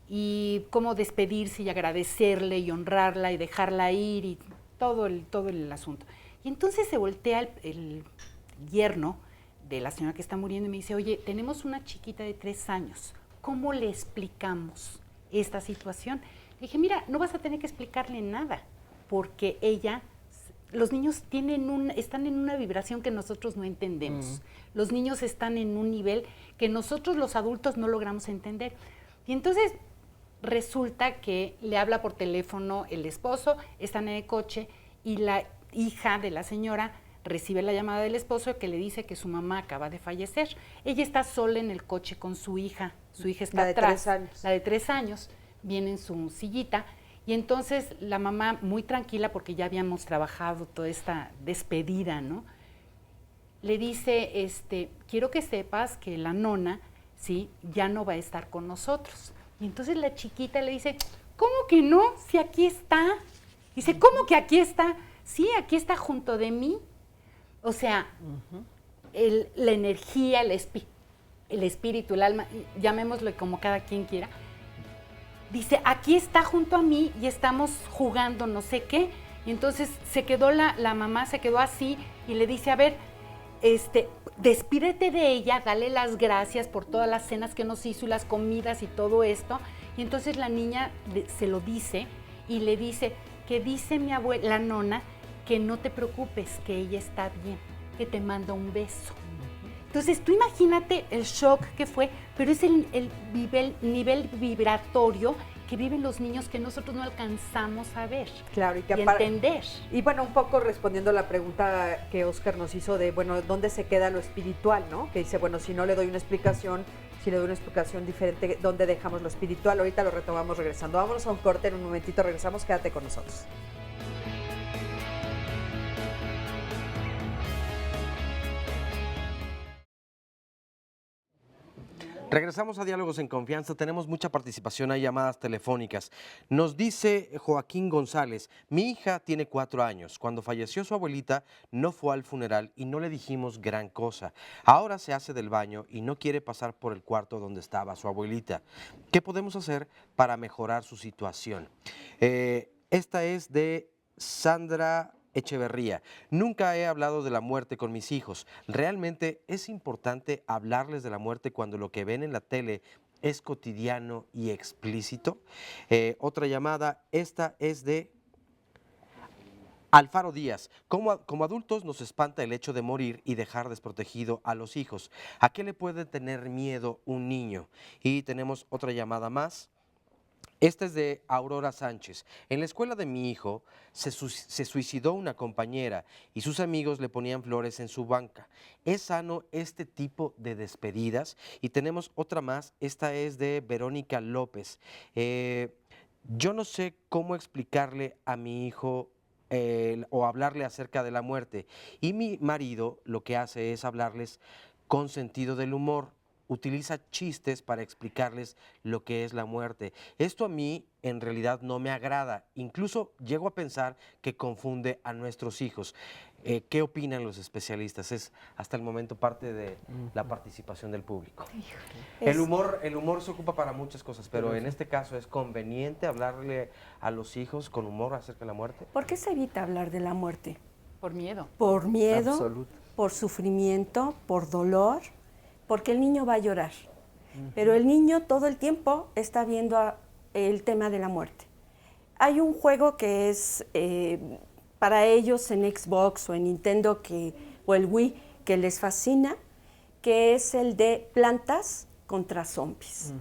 y cómo despedirse y agradecerle y honrarla y dejarla ir y todo el asunto. Y entonces se voltea el yerno de la señora que está muriendo y me dice, oye, tenemos una chiquita de 3 años, ¿cómo le explicamos esta situación? Le dije, mira, no vas a tener que explicarle nada, porque los niños están en una vibración que nosotros no entendemos. Los niños están en un nivel que nosotros los adultos no logramos entender. Y entonces resulta que le habla por teléfono el esposo, están en el coche y la hija de la señora recibe la llamada del esposo que le dice que su mamá acaba de fallecer. Ella está sola en el coche con su hija está la de atrás, 3 años. la de 3 años, viene en su sillita, y entonces la mamá, muy tranquila, porque ya habíamos trabajado toda esta despedida, ¿no? Le dice, quiero que sepas que la nona, ¿sí?, ya no va a estar con nosotros. Y entonces la chiquita le dice, ¿cómo que no? Si aquí está. Dice, ¿cómo que aquí está? Sí, aquí está junto de mí. O sea, la energía, el espíritu, el alma, llamémoslo como cada quien quiera, dice, aquí está junto a mí y estamos jugando no sé qué. Y entonces se quedó la mamá, se quedó así y le dice, a ver, despídete de ella, dale las gracias por todas las cenas que nos hizo y las comidas y todo esto. Y entonces la niña se lo dice y le dice, que dice mi abuela, la nona, que no te preocupes, que ella está bien, que te manda un beso. Entonces, tú imagínate el shock que fue, pero es el nivel vibratorio que viven los niños que nosotros no alcanzamos a ver, claro, y entender. Y bueno, un poco respondiendo a la pregunta que Óscar nos hizo de, bueno, ¿dónde se queda lo espiritual, no? Que dice, bueno, si no le doy una explicación, si le doy una explicación diferente, ¿dónde dejamos lo espiritual? Ahorita lo retomamos regresando. Vámonos a un corte, en un momentito regresamos, quédate con nosotros. Regresamos a Diálogos en Confianza, tenemos mucha participación, hay llamadas telefónicas. Nos dice Joaquín González, mi hija tiene 4 años, cuando falleció su abuelita no fue al funeral y no le dijimos gran cosa. Ahora se hace del baño y no quiere pasar por el cuarto donde estaba su abuelita. ¿Qué podemos hacer para mejorar su situación? Esta es de Sandra Echeverría. Nunca he hablado de la muerte con mis hijos. ¿Realmente es importante hablarles de la muerte cuando lo que ven en la tele es cotidiano y explícito? Otra llamada, esta es de Alfaro Díaz. Como adultos nos espanta el hecho de morir y dejar desprotegido a los hijos. ¿A qué le puede tener miedo un niño? Y tenemos otra llamada más. Esta es de Aurora Sánchez. En la escuela de mi hijo se suicidó una compañera y sus amigos le ponían flores en su banca. ¿Es sano este tipo de despedidas? Y tenemos otra más. Esta es de Verónica López. Yo no sé cómo explicarle a mi hijo o hablarle acerca de la muerte. Y mi marido lo que hace es hablarles con sentido del humor. utiliza chistes para explicarles lo que es la muerte. Esto a mí en realidad no me agrada. Incluso llego a pensar que confunde a nuestros hijos. ¿Qué opinan los especialistas? Es hasta el momento parte de la participación del público. El humor se ocupa para muchas cosas, pero en este caso es conveniente hablarle a los hijos con humor acerca de la muerte. ¿Por qué se evita hablar de la muerte? Por miedo. Por miedo, Absoluto. por sufrimiento, por dolor, porque el niño va a llorar. Pero el niño todo el tiempo está viendo el tema de la muerte. Hay un juego que es para ellos en Xbox o en Nintendo o el Wii que les fascina, que es el de plantas contra zombies.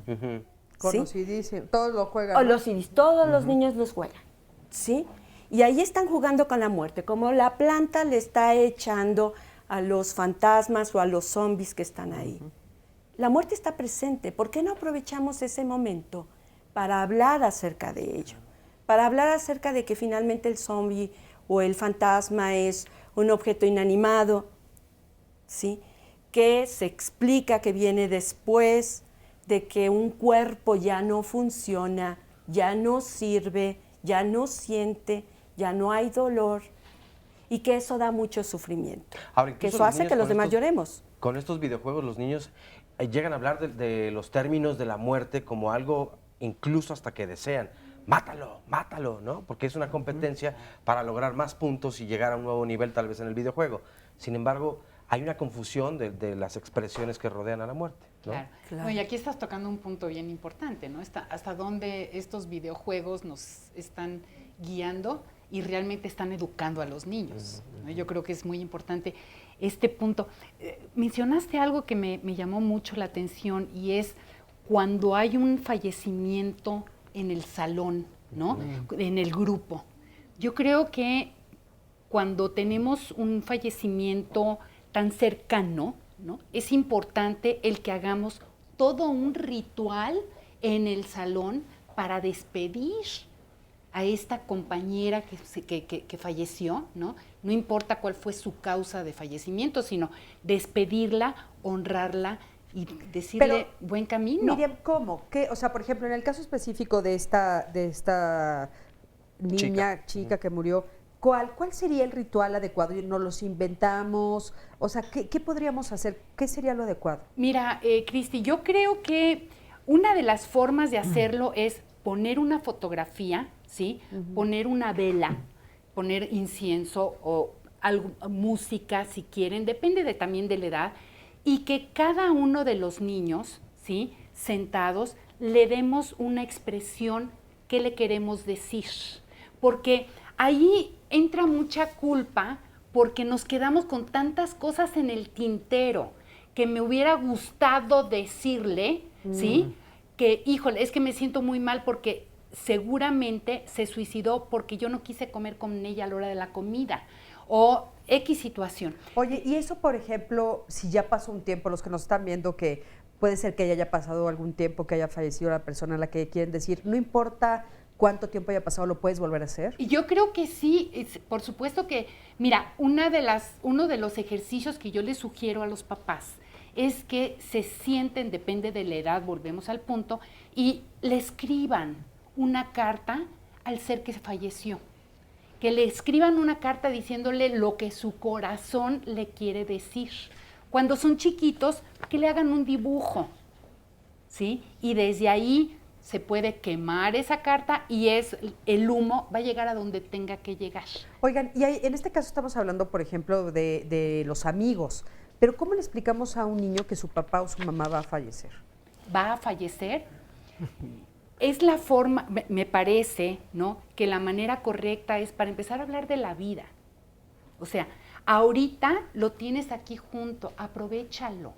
Conocidísimo, todos lo juegan. O ¿no? los CDs, todos los niños los juegan, ¿sí? Y ahí están jugando con la muerte, como la planta le está echando a los fantasmas o a los zombies que están ahí. La muerte está presente. ¿Por qué no aprovechamos ese momento para hablar acerca de ello? Para hablar acerca de que finalmente el zombie o el fantasma es un objeto inanimado, ¿sí? Que se explica que viene después de que un cuerpo ya no funciona, ya no sirve, ya no siente, ya no hay dolor, y que eso da mucho sufrimiento. Ahora, que eso hace que los demás lloremos. Con estos videojuegos los niños llegan a hablar de los términos de la muerte como algo incluso hasta que desean. Mátalo, mátalo, ¿no? Porque es una competencia para lograr más puntos y llegar a un nuevo nivel tal vez en el videojuego. Sin embargo, hay una confusión de las expresiones que rodean a la muerte, ¿no? Claro. No, y aquí estás tocando un punto bien importante, ¿no? Hasta dónde estos videojuegos nos están guiando y realmente están educando a los niños, ¿no? Yo creo que es muy importante este punto. Mencionaste algo que me llamó mucho la atención y es cuando hay un fallecimiento en el salón, ¿no? En el grupo. Yo creo que cuando tenemos un fallecimiento tan cercano, ¿no? Es importante el que hagamos todo un ritual en el salón para despedir a esta compañera que falleció, ¿no? No importa cuál fue su causa de fallecimiento, sino despedirla, honrarla y decirle buen camino. Miriam, ¿cómo? ¿Qué? O sea, por ejemplo, en el caso específico de esta niña, chica que murió, ¿cuál sería el ritual adecuado? ¿Nos los inventamos? O sea, ¿qué podríamos hacer? ¿Qué sería lo adecuado? Mira, Cristi, yo creo que una de las formas de hacerlo es poner una fotografía, ¿sí? Poner una vela, poner incienso o música, si quieren, depende también de la edad, y que cada uno de los niños, ¿sí? Sentados, le demos una expresión que le queremos decir. Porque ahí entra mucha culpa porque nos quedamos con tantas cosas en el tintero que me hubiera gustado decirle, ¿sí? Que, híjole, es que me siento muy mal porque seguramente se suicidó porque yo no quise comer con ella a la hora de la comida. O X situación. Oye, y eso, por ejemplo, si ya pasó un tiempo, los que nos están viendo que puede ser que haya pasado algún tiempo, que haya fallecido la persona a la que quieren decir, no importa cuánto tiempo haya pasado, ¿lo puedes volver a hacer? Y yo creo que sí, por supuesto que, mira, uno de los ejercicios que yo les sugiero a los papás es que se sienten, depende de la edad, volvemos al punto, y le escriban una carta al ser que falleció. Que le escriban una carta diciéndole lo que su corazón le quiere decir. Cuando son chiquitos, que le hagan un dibujo, ¿sí? Y desde ahí se puede quemar esa carta y el humo va a llegar a donde tenga que llegar. Oigan, y en este caso estamos hablando, por ejemplo, de los amigos, pero ¿cómo le explicamos a un niño que su papá o su mamá va a fallecer? ¿Va a fallecer? Es la forma, me parece, ¿no? Que la manera correcta es para empezar a hablar de la vida. O sea, ahorita lo tienes aquí junto, aprovéchalo.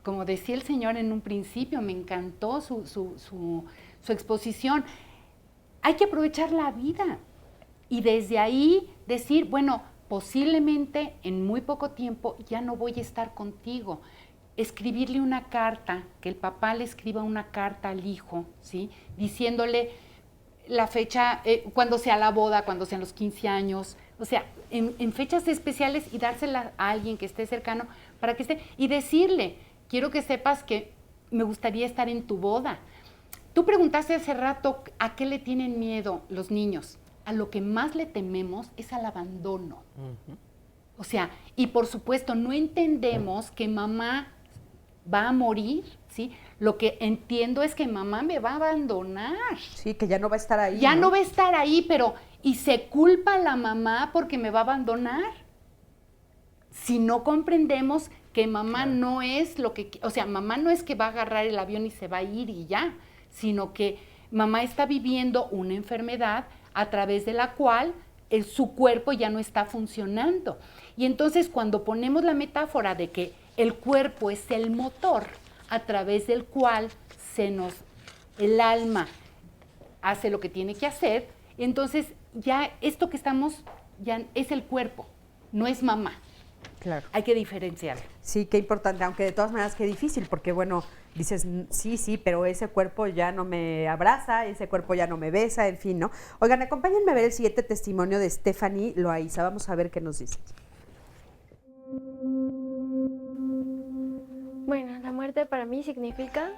Como decía el señor en un principio, me encantó su exposición. Hay que aprovechar la vida y desde ahí decir, bueno, posiblemente en muy poco tiempo ya no voy a estar contigo. Escribirle una carta, que el papá le escriba una carta al hijo, ¿sí? Diciéndole la fecha, cuando sea la boda, cuando sean los 15 años, o sea, en fechas especiales y dársela a alguien que esté cercano para que esté, y decirle, quiero que sepas que me gustaría estar en tu boda. Tú preguntaste hace rato a qué le tienen miedo los niños. A lo que más le tememos es al abandono. O sea, y por supuesto no entendemos que mamá va a morir, ¿sí? Lo que entiendo es que mamá me va a abandonar. Sí, que ya no va a estar ahí. Ya no va a estar ahí, pero y se culpa a la mamá porque me va a abandonar. Si no comprendemos que mamá no es lo que, o sea, mamá no es que va a agarrar el avión y se va a ir y ya, sino que mamá está viviendo una enfermedad a través de la cual su cuerpo ya no está funcionando. Y entonces cuando ponemos la metáfora de que el cuerpo es el motor a través del cual el alma hace lo que tiene que hacer, entonces ya esto que estamos, ya es el cuerpo, no es mamá. Claro. Hay que diferenciar. Sí, qué importante, aunque de todas maneras qué difícil, porque bueno, dices, sí, pero ese cuerpo ya no me abraza, ese cuerpo ya no me besa, en fin, ¿no? Oigan, acompáñenme a ver el siguiente testimonio de Stephanie Loaiza. Vamos a ver qué nos dice. Bueno, la muerte para mí significa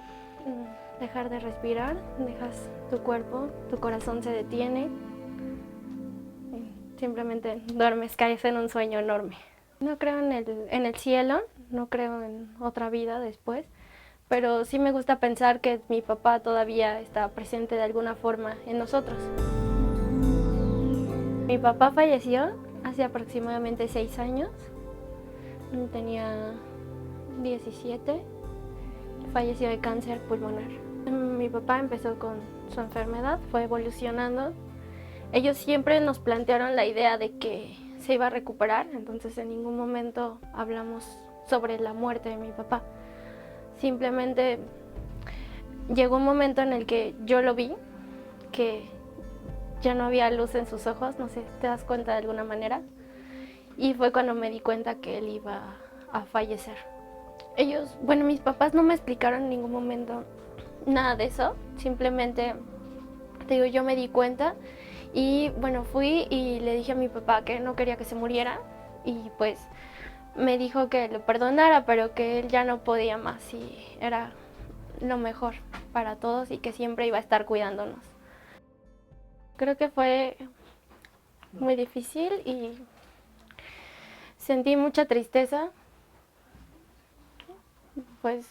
dejar de respirar, dejas tu cuerpo, tu corazón se detiene, simplemente duermes, caes en un sueño enorme. No creo en el cielo, no creo en otra vida después, pero sí me gusta pensar que mi papá todavía está presente de alguna forma en nosotros. Mi papá falleció hace aproximadamente 6 años, tenía 17, falleció de cáncer pulmonar. Mi papá empezó con su enfermedad, fue evolucionando. Ellos siempre nos plantearon la idea de que se iba a recuperar, entonces en ningún momento hablamos sobre la muerte de mi papá. Simplemente llegó un momento en el que yo lo vi, que ya no había luz en sus ojos, no sé, ¿te das cuenta de alguna manera? Y fue cuando me di cuenta que él iba a fallecer. Mis papás no me explicaron en ningún momento nada de eso, simplemente, yo me di cuenta. Y bueno, fui y le dije a mi papá que no quería que se muriera y pues me dijo que lo perdonara, pero que él ya no podía más y era lo mejor para todos y que siempre iba a estar cuidándonos. Creo que fue muy difícil y sentí mucha tristeza. Pues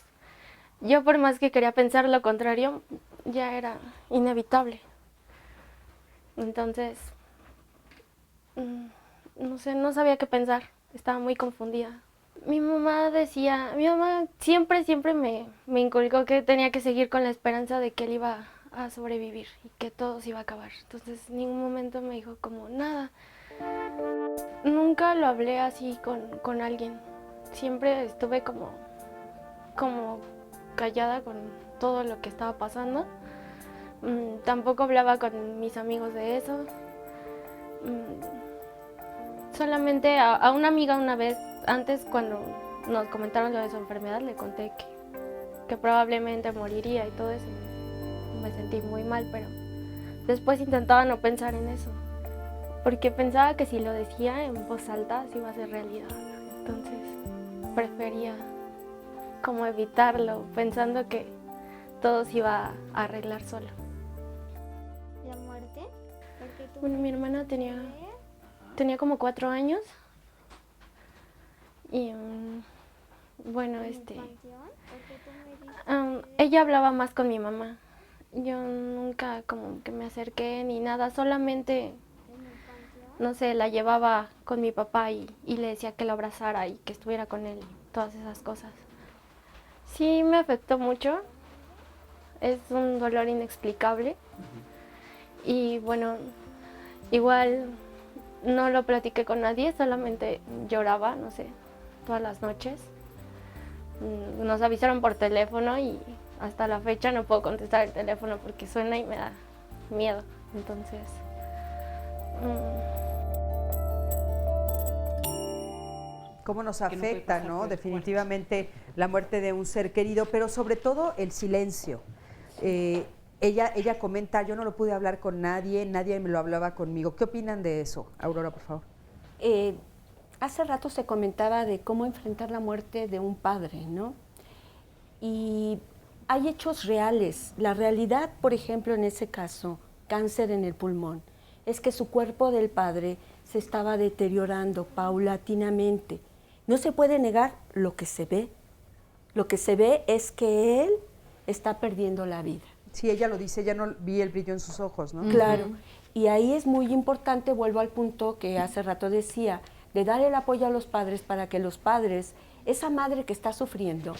yo por más que quería pensar lo contrario, ya era inevitable. Entonces, no sé, no sabía qué pensar, estaba muy confundida. Mi mamá siempre me inculcó que tenía que seguir con la esperanza de que él iba a sobrevivir y que todo se iba a acabar. Entonces, en ningún momento me dijo como nada. Nunca lo hablé así con alguien. Siempre estuve como callada con todo lo que estaba pasando. Tampoco hablaba con mis amigos de eso. Solamente a una amiga una vez, antes cuando nos comentaron lo de su enfermedad, le conté que probablemente moriría y todo eso. Me sentí muy mal, pero después intentaba no pensar en eso, porque pensaba que si lo decía en voz alta se iba a hacer realidad. Entonces prefería como evitarlo, pensando que todo se iba a arreglar solo. ¿La muerte? Bueno, mi hermana tenía como 4 años y ella hablaba más con mi mamá. Yo nunca como que me acerqué ni nada, solamente, no sé, la llevaba con mi papá y le decía que lo abrazara y que estuviera con él, todas esas cosas. Sí me afectó mucho, es un dolor inexplicable y bueno, igual no lo platiqué con nadie, solamente lloraba, no sé, todas las noches. Nos avisaron por teléfono y hasta la fecha no puedo contestar el teléfono porque suena y me da miedo, entonces... Cómo nos afecta, ¿no? Definitivamente la muerte de un ser querido, pero sobre todo el silencio. Ella comenta, yo no lo pude hablar con nadie, nadie me lo hablaba conmigo. ¿Qué opinan de eso? Aurora, por favor. Hace rato se comentaba de cómo enfrentar la muerte de un padre, ¿no? Y hay hechos reales. La realidad, por ejemplo, en ese caso, cáncer en el pulmón, es que su cuerpo del padre se estaba deteriorando paulatinamente. No se puede negar lo que se ve. Lo que se ve es que él está perdiendo la vida. Sí, ella lo dice, ya no vi el brillo en sus ojos, ¿no? Claro, y ahí es muy importante, vuelvo al punto que hace rato decía, de dar el apoyo a los padres para que los padres, esa madre que está sufriendo,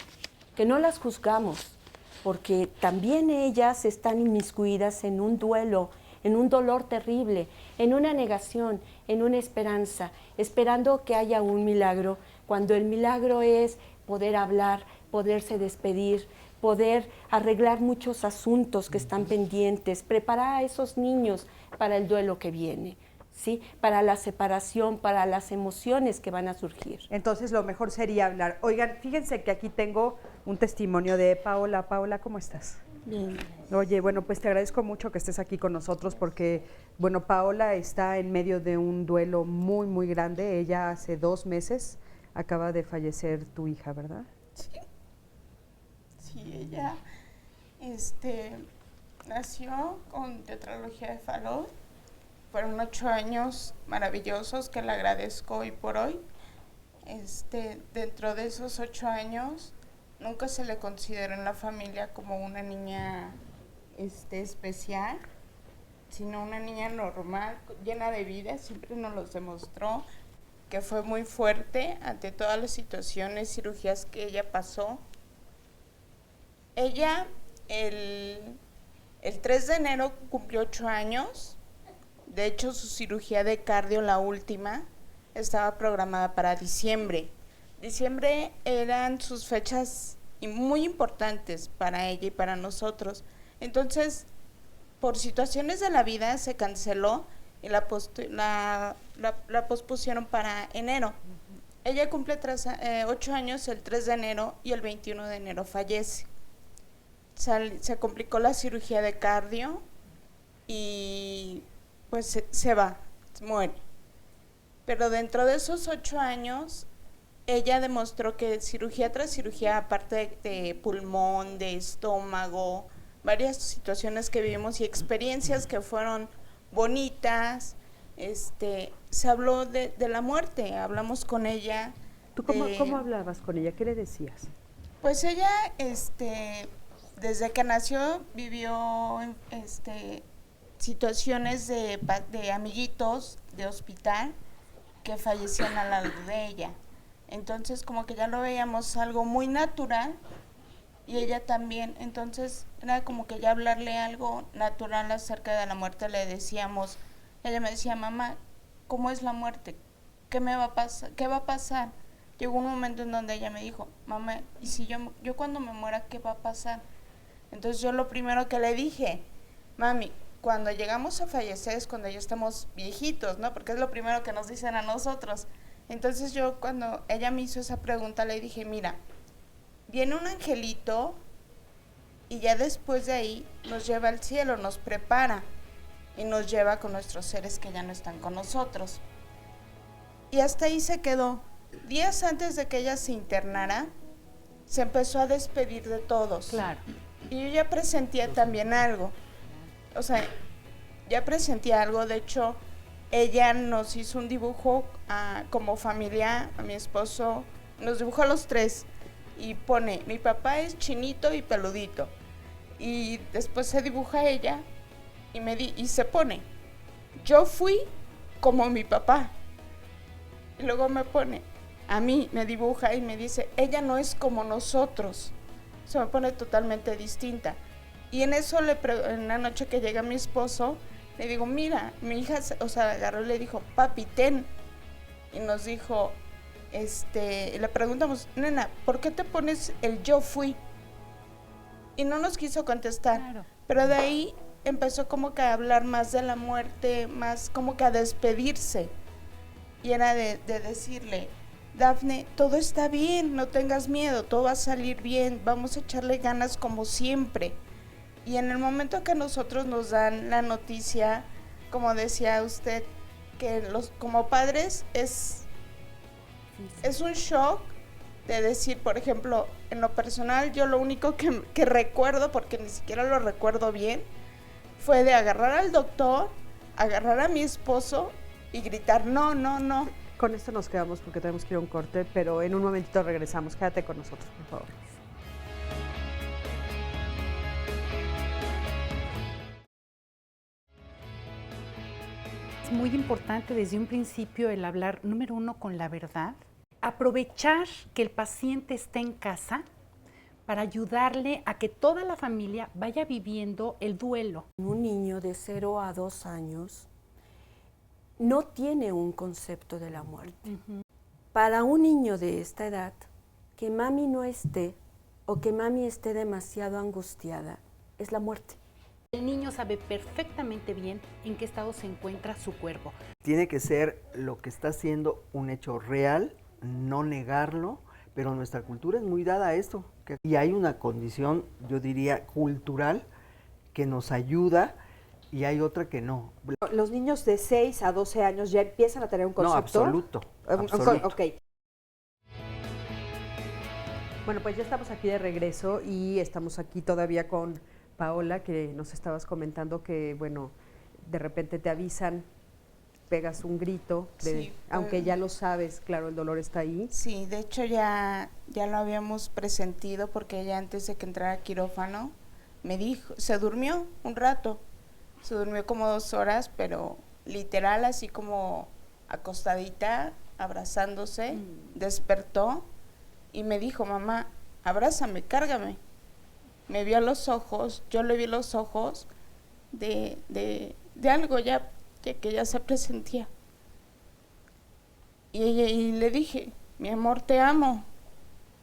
que no las juzgamos, porque también ellas están inmiscuidas en un duelo, en un dolor terrible, en una negación, en una esperanza, esperando que haya un milagro, cuando el milagro es poder hablar, poderse despedir, poder arreglar muchos asuntos que están pendientes, preparar a esos niños para el duelo que viene, ¿sí? Para la separación, para las emociones que van a surgir. Entonces lo mejor sería hablar. Oigan, fíjense que aquí tengo un testimonio de Paola. Paola, ¿cómo estás? Bien. Oye, bueno, pues te agradezco mucho que estés aquí con nosotros porque, bueno, Paola está en medio de un duelo muy, muy grande. Ella hace 2 meses acaba de fallecer tu hija, ¿verdad? Sí. Sí, ella nació con tetralogía de Fallot. Fueron 8 años maravillosos que le agradezco hoy por hoy. Dentro de esos 8 años, nunca se le consideró en la familia como una niña especial, sino una niña normal, llena de vida. Siempre nos los demostró, que fue muy fuerte ante todas las situaciones, cirugías que ella pasó. Ella, el 3 de enero cumplió 8 años. De hecho, su cirugía de cardio, la última, estaba programada para diciembre. Diciembre eran sus fechas muy importantes para ella y para nosotros. Entonces, por situaciones de la vida se canceló y la pospusieron para enero. Ella cumple 8 años el 3 de enero y el 21 de enero fallece. Se complicó la cirugía de cardio y pues se va, muere. Pero dentro de esos 8 años, ella demostró que cirugía tras cirugía, aparte de pulmón, de estómago, varias situaciones que vivimos y experiencias que fueron bonitas, se habló de la muerte, hablamos con ella. ¿Tú cómo hablabas con ella? ¿Qué le decías? Pues ella, desde que nació, vivió situaciones de amiguitos de hospital que fallecían al lado de ella. Entonces, como que ya lo veíamos algo muy natural y ella también. Entonces, era como que ya hablarle algo natural acerca de la muerte le decíamos. Ella me decía, mamá, ¿cómo es la muerte? ¿Qué me va a pasar? ¿Qué va a pasar? Llegó un momento en donde ella me dijo, mamá, ¿y si yo cuando me muera, qué va a pasar? Entonces yo lo primero que le dije, mami, cuando llegamos a fallecer es cuando ya estamos viejitos, ¿no? Porque es lo primero que nos dicen a nosotros. Entonces yo cuando ella me hizo esa pregunta le dije, mira, viene un angelito y ya después de ahí nos lleva al cielo, nos prepara y nos lleva con nuestros seres que ya no están con nosotros. Y hasta ahí se quedó. Días antes de que ella se internara, se empezó a despedir de todos. Claro. Y yo ya presentía también algo. O sea, ya presentía algo. De hecho, ella nos hizo un dibujo como familia, a mi esposo, nos dibujó a los 3 y pone, mi papá es chinito y peludito. Y después se dibuja ella y se pone, yo fui como mi papá. Y luego me pone, a mí me dibuja y me dice, ella no es como nosotros. Se me pone totalmente distinta. Y en eso, en la noche que llega mi esposo, le digo, mira, mi hija, agarró y le dijo, papi, ten. Y nos dijo, le preguntamos, nena, ¿por qué te pones el yo fui? Y no nos quiso contestar. Claro. Pero de ahí empezó como que a hablar más de la muerte, más como que a despedirse. Y era de decirle, Dafne, todo está bien, no tengas miedo, todo va a salir bien, vamos a echarle ganas como siempre. Y en el momento que nosotros nos dan la noticia, como decía usted, que como padres es un shock de decir, por ejemplo, en lo personal, yo lo único que recuerdo, porque ni siquiera lo recuerdo bien, fue de agarrar al doctor, agarrar a mi esposo y gritar, no, no, no. Con esto nos quedamos porque tenemos que ir a un corte, pero en un momentito regresamos. Quédate con nosotros, por favor. Es muy importante desde un principio el hablar, número uno, con la verdad. Aprovechar que el paciente está en casa para ayudarle a que toda la familia vaya viviendo el duelo. Un niño de 0 a 2 años no tiene un concepto de la muerte. Para un niño de esta edad, que mami no esté o que mami esté demasiado angustiada, es la muerte. El niño sabe perfectamente bien en qué estado se encuentra su cuerpo. Tiene que ser lo que está siendo un hecho real, no negarlo, pero nuestra cultura es muy dada a esto. Y hay una condición, yo diría, cultural, que nos ayuda y hay otra que no. Los niños de 6 a 12 años ya empiezan a tener un concepto. No, absoluto. Ok. Bueno, pues ya estamos aquí de regreso y estamos aquí todavía con Paola, que nos estabas comentando que, bueno, de repente te avisan, pegas un grito, Sí, aunque ya lo sabes, claro, el dolor está ahí. Sí, de hecho ya lo habíamos presentido porque ella antes de que entrara a quirófano me dijo, se durmió un rato, se durmió como 2 horas, pero literal así como acostadita, abrazándose, despertó y me dijo, mamá, abrázame, cárgame. Me vio a los ojos, yo le vi los ojos de algo ya que ya se presentía. Y le dije, mi amor, te amo.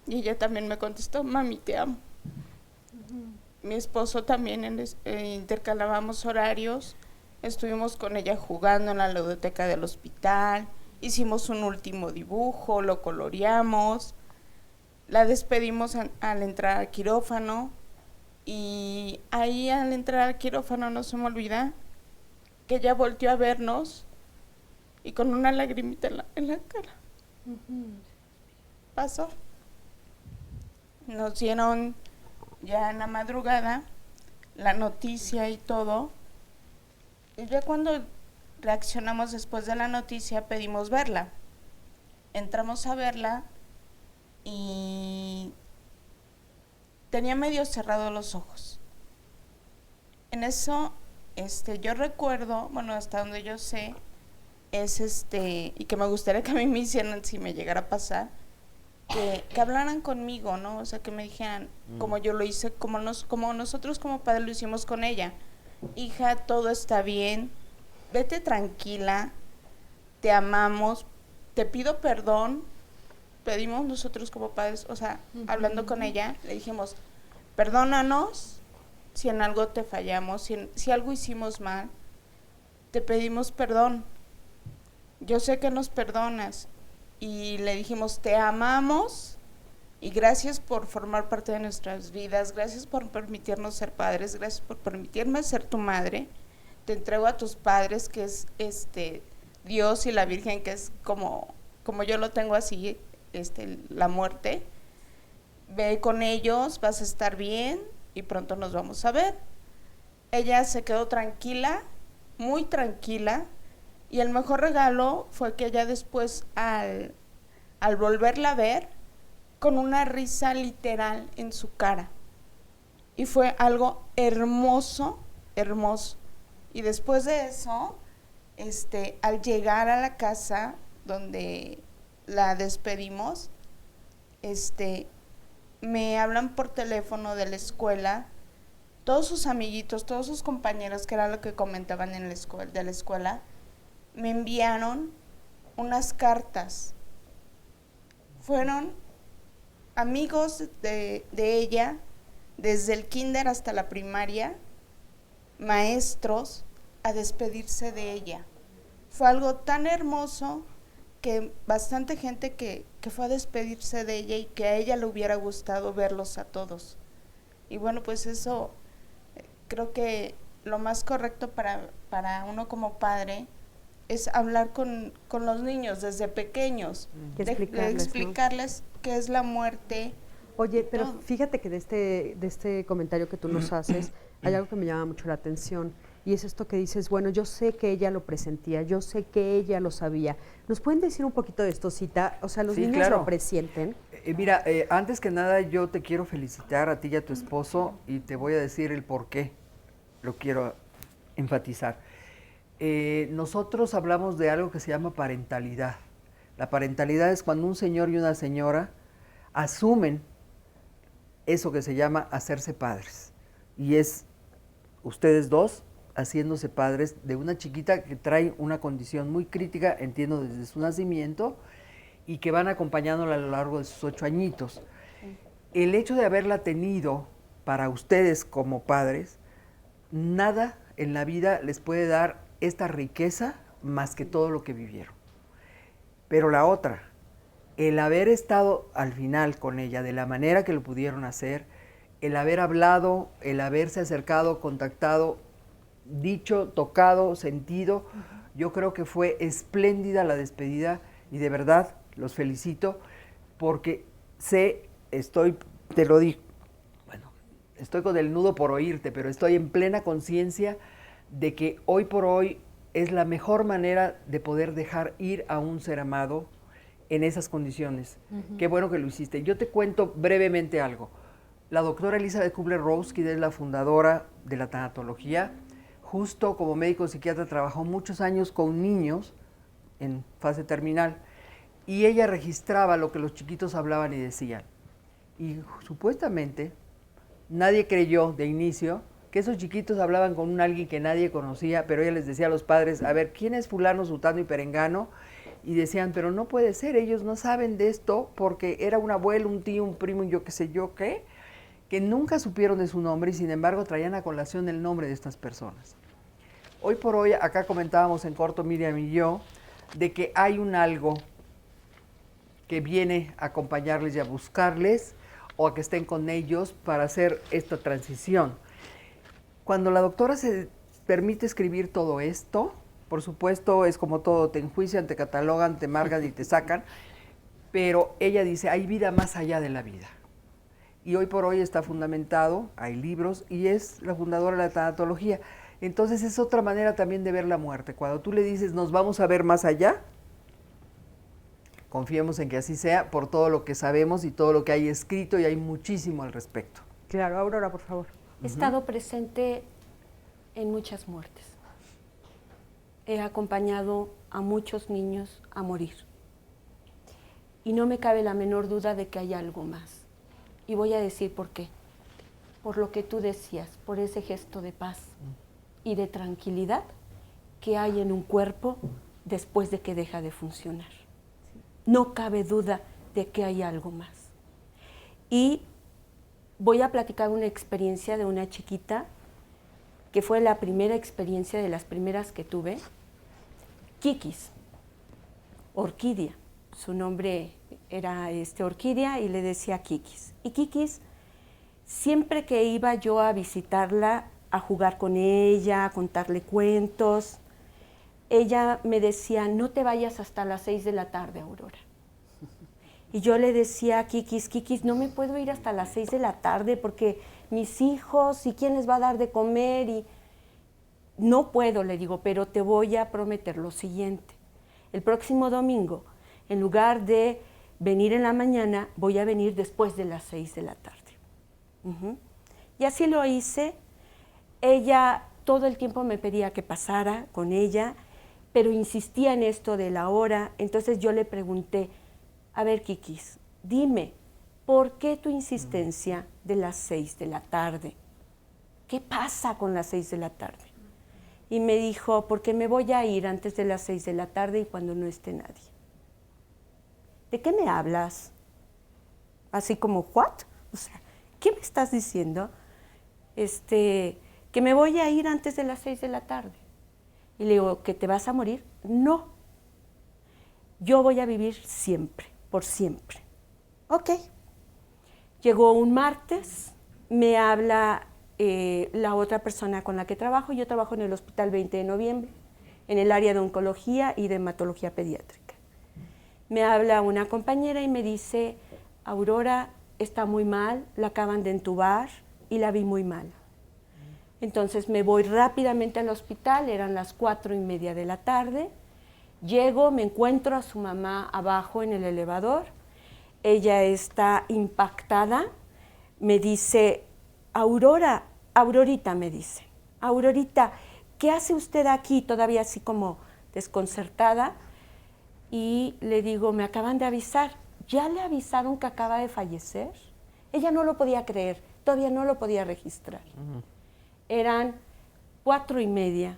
Y ella también me contestó, mami, te amo. Mi esposo también intercalábamos horarios, estuvimos con ella jugando en la ludoteca del hospital, hicimos un último dibujo, lo coloreamos, la despedimos al entrar al quirófano. Y ahí al entrar al quirófano no se me olvida que ella volteó a vernos y con una lagrimita en la cara. Pasó. Nos dieron ya en la madrugada la noticia y todo. Y ya cuando reaccionamos después de la noticia pedimos verla. Entramos a verla y tenía medio cerrados los ojos. En eso, yo recuerdo, bueno, hasta donde yo sé, es y que me gustaría que a mí me hicieran si me llegara a pasar, que hablaran conmigo, ¿no? O sea, que me dijeran, como yo lo hice, como nosotros como padres lo hicimos con ella. Hija, todo está bien, vete tranquila, te amamos, te pido perdón. Pedimos nosotros como padres, o sea, hablando con ella, le dijimos, perdónanos si en algo te fallamos, si algo hicimos mal, te pedimos perdón. Yo sé que nos perdonas. Y le dijimos, te amamos y gracias por formar parte de nuestras vidas, gracias por permitirnos ser padres, gracias por permitirme ser tu madre. Te entrego a tus padres, que es Dios y la Virgen, que es como yo lo tengo así, la muerte. Ve con ellos, vas a estar bien y pronto nos vamos a ver. Ella se quedó tranquila, muy tranquila, y el mejor regalo fue que ella después al volverla a ver, con una risa literal en su cara. Y fue algo hermoso, hermoso. Y después de eso, al llegar a la casa donde la despedimos, me hablan por teléfono de la escuela, todos sus amiguitos, todos sus compañeros, que era lo que comentaban de la escuela, me enviaron unas cartas. Fueron amigos de ella, desde el kinder hasta la primaria, maestros, a despedirse de ella. Fue algo tan hermoso que bastante gente que fue a despedirse de ella y que a ella le hubiera gustado verlos a todos. Y bueno, pues eso creo que lo más correcto para uno como padre es hablar con los niños desde pequeños, Y de explicarles, ¿no? explicarles qué es la muerte. Oye, pero fíjate que de este comentario que tú nos haces, hay algo que me llama mucho la atención, y es esto que dices, bueno, yo sé que ella lo presentía, yo sé que ella lo sabía. ¿Nos pueden decir un poquito de esto, Cita? O sea, ¿los Sí, niños claro. lo presienten? Mira, antes que nada yo te quiero felicitar a ti y a tu esposo y te voy a decir el por qué lo quiero enfatizar. Nosotros hablamos de algo que se llama parentalidad. La parentalidad es cuando un señor y una señora asumen eso que se llama hacerse padres. Y es ustedes dos haciéndose padres de una chiquita que trae una condición muy crítica, entiendo, desde su nacimiento, y que van acompañándola a lo largo de sus 8 añitos. El hecho de haberla tenido para ustedes como padres, nada en la vida les puede dar esta riqueza más que todo lo que vivieron. Pero la otra, el haber estado al final con ella de la manera que lo pudieron hacer, el haber hablado, el haberse acercado, contactado, dicho, tocado, sentido, yo creo que fue espléndida la despedida y de verdad los felicito porque te lo digo, bueno, estoy con el nudo por oírte, pero estoy en plena conciencia de que hoy por hoy es la mejor manera de poder dejar ir a un ser amado en esas condiciones. Qué bueno que lo hiciste. Yo te cuento brevemente algo. La doctora Elizabeth Kubler-Ross, que es la fundadora de la tanatología, justo como médico psiquiatra trabajó muchos años con niños en fase terminal y ella registraba lo que los chiquitos hablaban y decían. Y supuestamente nadie creyó de inicio que esos chiquitos hablaban con alguien que nadie conocía, pero ella les decía a los padres, a ver, ¿quién es fulano, sutano y perengano? Y decían, pero no puede ser, ellos no saben de esto porque era un abuelo, un tío, un primo, yo qué sé yo qué, que nunca supieron de su nombre y sin embargo traían a colación el nombre de estas personas. Hoy por hoy, acá comentábamos en corto Miriam y yo, de que hay un algo que viene a acompañarles y a buscarles o a que estén con ellos para hacer esta transición. Cuando la doctora se permite escribir todo esto, por supuesto es como todo, te enjuician, te catalogan, te marcan y te sacan, pero ella dice, hay vida más allá de la vida. Y hoy por hoy está fundamentado, hay libros, y es la fundadora de la tanatología. Entonces es otra manera también de ver la muerte. Cuando tú le dices, nos vamos a ver más allá, confiemos en que así sea, por todo lo que sabemos y todo lo que hay escrito, y hay muchísimo al respecto. Claro, Aurora, por favor. He estado presente en muchas muertes. He acompañado a muchos niños a morir. Y no me cabe la menor duda de que hay algo más. Y voy a decir por qué. Por lo que tú decías, por ese gesto de paz y de tranquilidad que hay en un cuerpo después de que deja de funcionar. No cabe duda de que hay algo más. Y voy a platicar una experiencia de una chiquita que fue la primera experiencia de las primeras que tuve. Kikis, Orquídea. Su nombre era Orquídea y le decía Kikis. Y Kikis, siempre que iba yo a visitarla, a jugar con ella, a contarle cuentos, ella me decía, no te vayas hasta las 6 de la tarde, Aurora. Y yo le decía a Kikis, Kikis, no me puedo ir hasta las 6 de la tarde porque mis hijos, ¿y quién les va a dar de comer? Y no puedo, le digo, pero te voy a prometer lo siguiente. El próximo domingo, en lugar de venir en la mañana, voy a venir después de las 6 de la tarde. Y así lo hice. Ella todo el tiempo me pedía que pasara con ella, pero insistía en esto de la hora. Entonces yo le pregunté, a ver, Kikis, dime, ¿por qué tu insistencia de las 6 de la tarde? ¿Qué pasa con las 6 de la tarde? Y me dijo, porque me voy a ir antes de las 6 de la tarde y cuando no esté nadie. ¿De qué me hablas? Así como, ¿what? O sea, ¿qué me estás diciendo? Que me voy a ir antes de las 6 de la tarde. Y le digo, ¿que te vas a morir? No. Yo voy a vivir siempre, por siempre. Ok. Llegó un martes, me habla la otra persona con la que trabajo. Yo trabajo en el Hospital 20 de Noviembre. en el área de oncología y de hematología pediátrica. Me habla una compañera y me dice, Aurora está muy mal, la acaban de entubar y la vi muy mal. Entonces me voy rápidamente al hospital, eran las 4:30 de la tarde, llego, me encuentro a su mamá abajo en el elevador, ella está impactada, me dice, Aurorita me dice, Aurorita, ¿qué hace usted aquí? Todavía así como desconcertada, y le digo, me acaban de avisar, ¿ya le avisaron que acaba de fallecer? Ella no lo podía creer, todavía no lo podía registrar. Eran 4:30,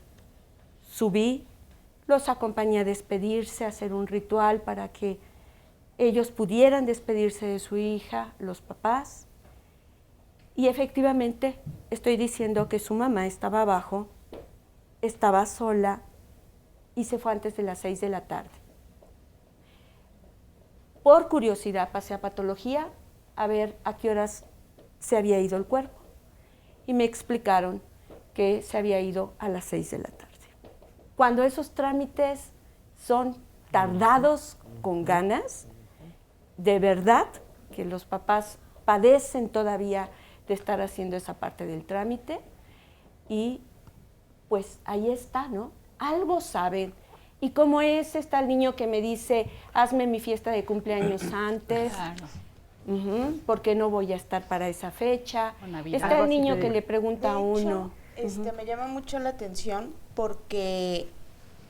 subí, los acompañé a despedirse, a hacer un ritual para que ellos pudieran despedirse de su hija, los papás, y efectivamente estoy diciendo que su mamá estaba abajo, estaba sola y se fue antes de las 6 de la tarde. Por curiosidad pasé a patología a ver a qué horas se había ido el cuerpo y me explicaron que se había ido a las 6 de la tarde. Cuando esos trámites son tardados con ganas, de verdad que los papás padecen todavía de estar haciendo esa parte del trámite y pues ahí está, ¿no? Algo saben. Y como está el niño que me dice, hazme mi fiesta de cumpleaños antes, porque no voy a estar para esa fecha. Está el niño que le pregunta a uno. Me llama mucho la atención porque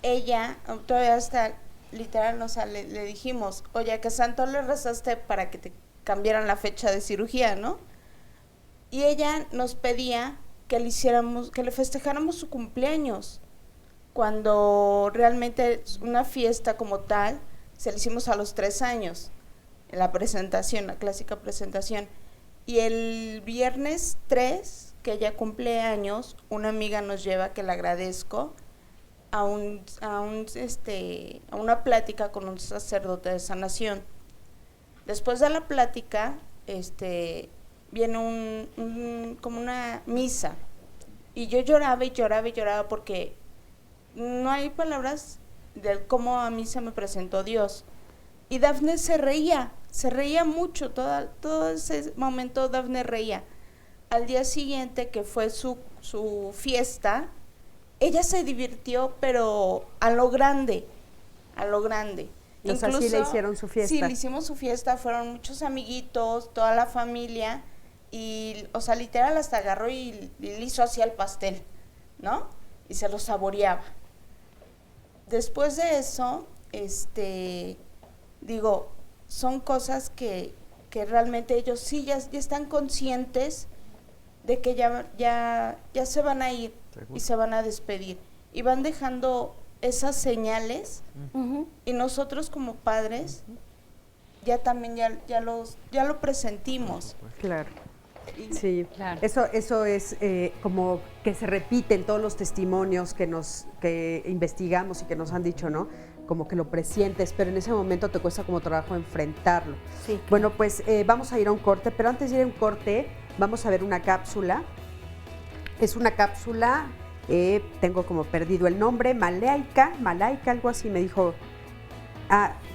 ella, todavía hasta literal, le dijimos, oye, ¿a qué santo le rezaste para que te cambiaran la fecha de cirugía, no? Y ella nos pedía que le festejáramos su cumpleaños, cuando realmente una fiesta como tal se la hicimos a los 3 años, en la presentación, la clásica presentación. Y el viernes 3, que ella cumple años, una amiga nos lleva, que le agradezco, a una plática con un sacerdote de sanación. Después de la plática, viene como una misa, y yo lloraba y lloraba y lloraba porque no hay palabras de cómo a mí se me presentó Dios. Y Dafne se reía mucho, todo ese momento Dafne reía. Al día siguiente, que fue su fiesta, ella se divirtió, pero a lo grande. Entonces, incluso, así le hicieron su fiesta. Sí, le hicimos su fiesta, fueron muchos amiguitos, toda la familia, y, o sea, literal hasta agarró y le hizo así al pastel, ¿no? Y se lo saboreaba. Después de eso, digo, son cosas que realmente ellos sí ya están conscientes de que ya se van a ir y se van a despedir. Y van dejando esas señales, y nosotros como padres ya también ya lo presentimos. Claro. Sí, claro. Eso es como que se repite en todos los testimonios que investigamos y que nos han dicho, ¿no? Como que lo presientes, pero en ese momento te cuesta como trabajo enfrentarlo. Sí, claro. Bueno, pues vamos a ir a un corte, pero antes de ir a un corte vamos a ver una cápsula. Es una cápsula, tengo como perdido el nombre, Malaika, algo así me dijo.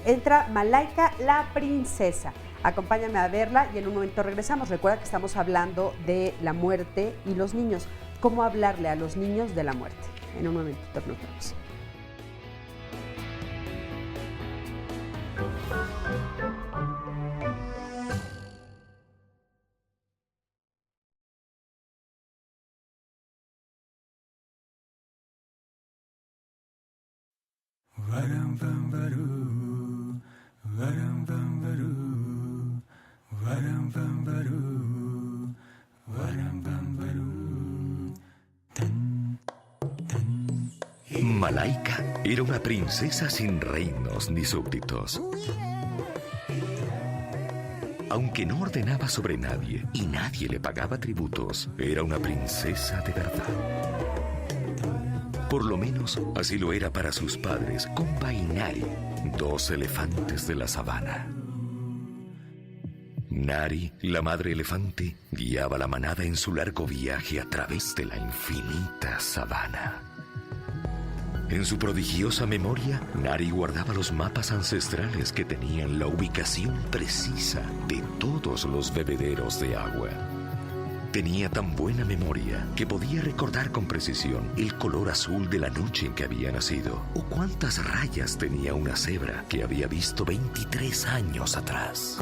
Entra Malaika la princesa. Acompáñame a verla y en un momento regresamos. Recuerda que estamos hablando de la muerte y los niños. ¿Cómo hablarle a los niños de la muerte? En un momento nos vemos. Malaika era una princesa sin reinos ni súbditos. Aunque no ordenaba sobre nadie y nadie le pagaba tributos, era una princesa de verdad. Por lo menos así lo era para sus padres, Komba y Nari, 2 elefantes de la sabana. Nari, la madre elefante, guiaba la manada en su largo viaje a través de la infinita sabana. En su prodigiosa memoria, Nari guardaba los mapas ancestrales que tenían la ubicación precisa de todos los bebederos de agua. Tenía tan buena memoria que podía recordar con precisión el color azul de la noche en que había nacido o cuántas rayas tenía una cebra que había visto 23 años atrás.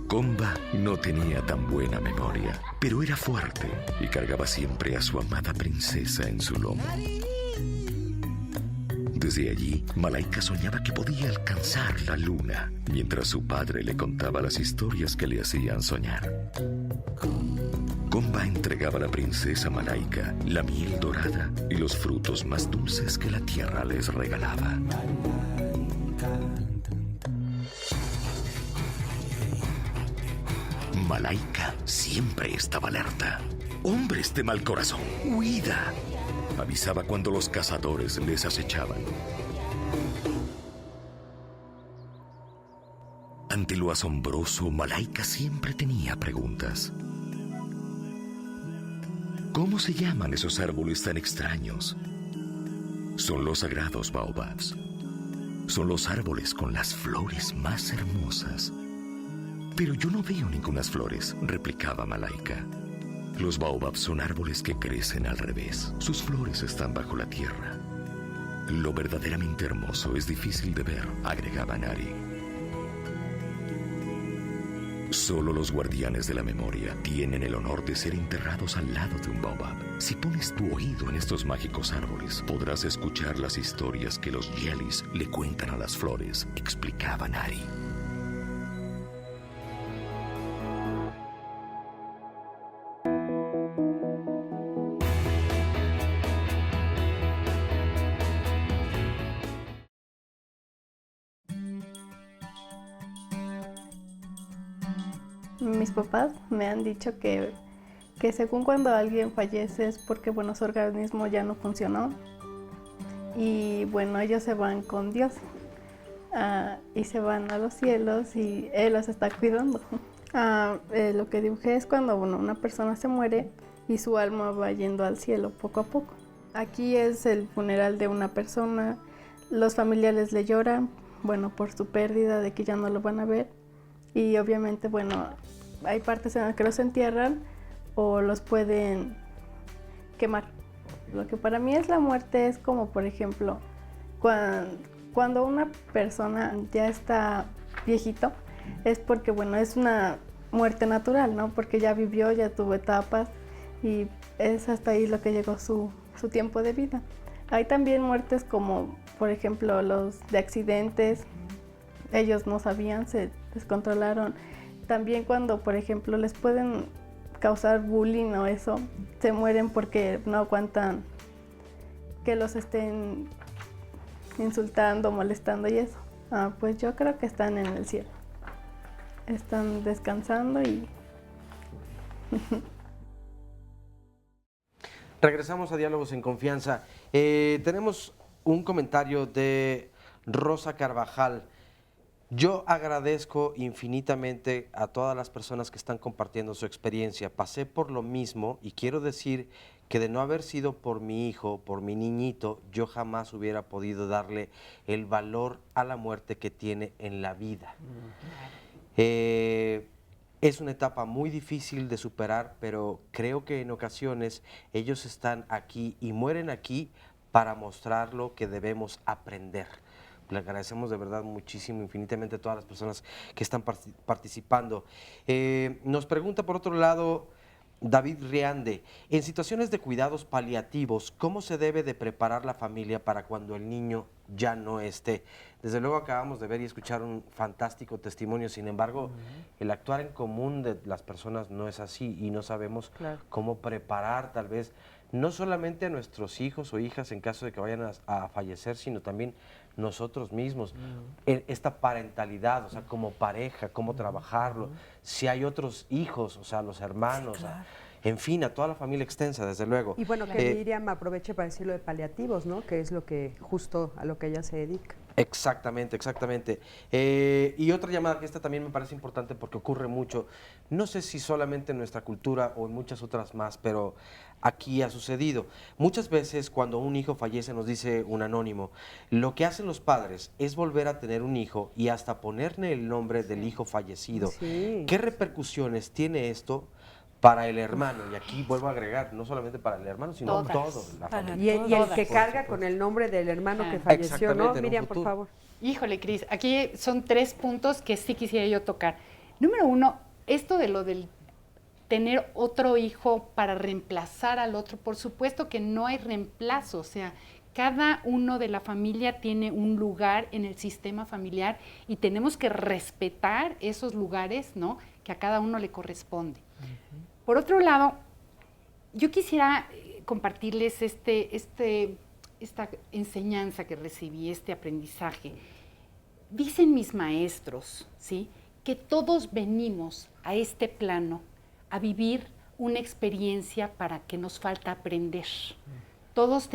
Komba no tenía tan buena memoria, pero era fuerte y cargaba siempre a su amada princesa en su lomo. Desde allí, Malaika soñaba que podía alcanzar la luna, mientras su padre le contaba las historias que le hacían soñar. Komba entregaba a la princesa Malaika la miel dorada y los frutos más dulces que la tierra les regalaba. Malaika siempre estaba alerta. Hombres de mal corazón, huida. Avisaba cuando los cazadores les acechaban. Ante lo asombroso, Malaika siempre tenía preguntas. ¿Cómo se llaman esos árboles tan extraños? Son los sagrados baobabs. Son los árboles con las flores más hermosas. Pero yo no veo ningunas flores, replicaba Malaika. Los baobabs son árboles que crecen al revés. Sus flores están bajo la tierra. Lo verdaderamente hermoso es difícil de ver, agregaba Nari. Solo los guardianes de la memoria tienen el honor de ser enterrados al lado de un baobab. Si pones tu oído en estos mágicos árboles, podrás escuchar las historias que los yelis le cuentan a las flores, explicaba Nari. Mis papás me han dicho que según cuando alguien fallece es porque, bueno, su organismo ya no funcionó y, bueno, ellos se van con Dios y se van a los cielos y Él los está cuidando. Lo que dibujé es cuando, bueno, una persona se muere y su alma va yendo al cielo poco a poco. Aquí es el funeral de una persona, los familiares le lloran, bueno, por su pérdida de que ya no lo van a ver. Y obviamente, bueno, hay partes en las que los entierran o los pueden quemar. Lo que para mí es la muerte es como, por ejemplo, cuando una persona ya está viejito, es porque, bueno, es una muerte natural, ¿no? Porque ya vivió, ya tuvo etapas y es hasta ahí lo que llegó su tiempo de vida. Hay también muertes como, por ejemplo, los de accidentes. Ellos no sabían, se descontrolaron. También cuando, por ejemplo, les pueden causar bullying o eso, se mueren porque no aguantan que los estén insultando, molestando y eso. Pues yo creo que están en el cielo. Están descansando y... Regresamos a Diálogos en Confianza. Tenemos un comentario de Rosa Carvajal. Yo agradezco infinitamente a todas las personas que están compartiendo su experiencia. Pasé por lo mismo y quiero decir que de no haber sido por mi hijo, por mi niñito, yo jamás hubiera podido darle el valor a la muerte que tiene en la vida. Es una etapa muy difícil de superar, pero creo que en ocasiones ellos están aquí y mueren aquí para mostrar lo que debemos aprender. Le agradecemos de verdad muchísimo, infinitamente a todas las personas que están participando. Nos pregunta por otro lado David Riande, en situaciones de cuidados paliativos, ¿cómo se debe de preparar la familia para cuando el niño ya no esté? Desde luego acabamos de ver y escuchar un fantástico testimonio, sin embargo, el actuar en común de las personas no es así y no sabemos cómo preparar tal vez no solamente a nuestros hijos o hijas en caso de que vayan a fallecer, sino también nosotros mismos, esta parentalidad, o sea, como pareja, cómo trabajarlo, si hay otros hijos, o sea, los hermanos, en fin, a toda la familia extensa, desde luego. Y bueno, que Miriam aproveche para decir lo de paliativos, ¿no? Que es lo que justo a lo que ella se dedica. Exactamente, exactamente. Y otra llamada que esta también me parece importante porque ocurre mucho, no sé si solamente en nuestra cultura o en muchas otras más, pero aquí ha sucedido. Muchas veces cuando un hijo fallece, nos dice un anónimo, lo que hacen los padres es volver a tener un hijo y hasta ponerle el nombre del hijo fallecido. Sí. ¿Qué repercusiones tiene esto para el hermano? Y aquí vuelvo a agregar, no solamente para el hermano, sino todo la familia. Y el que carga con el nombre del hermano que falleció, ¿no? Miriam, por favor. Híjole, Cris, aquí son 3 puntos que sí quisiera yo tocar. Número 1, esto de lo del tener otro hijo para reemplazar al otro, por supuesto que no hay reemplazo, o sea, cada uno de la familia tiene un lugar en el sistema familiar y tenemos que respetar esos lugares, ¿no?, que a cada uno le corresponde. Por otro lado, yo quisiera compartirles esta enseñanza que recibí, este aprendizaje. Dicen mis maestros, ¿sí?, que todos venimos a este plano a vivir una experiencia para que nos falta aprender. Todos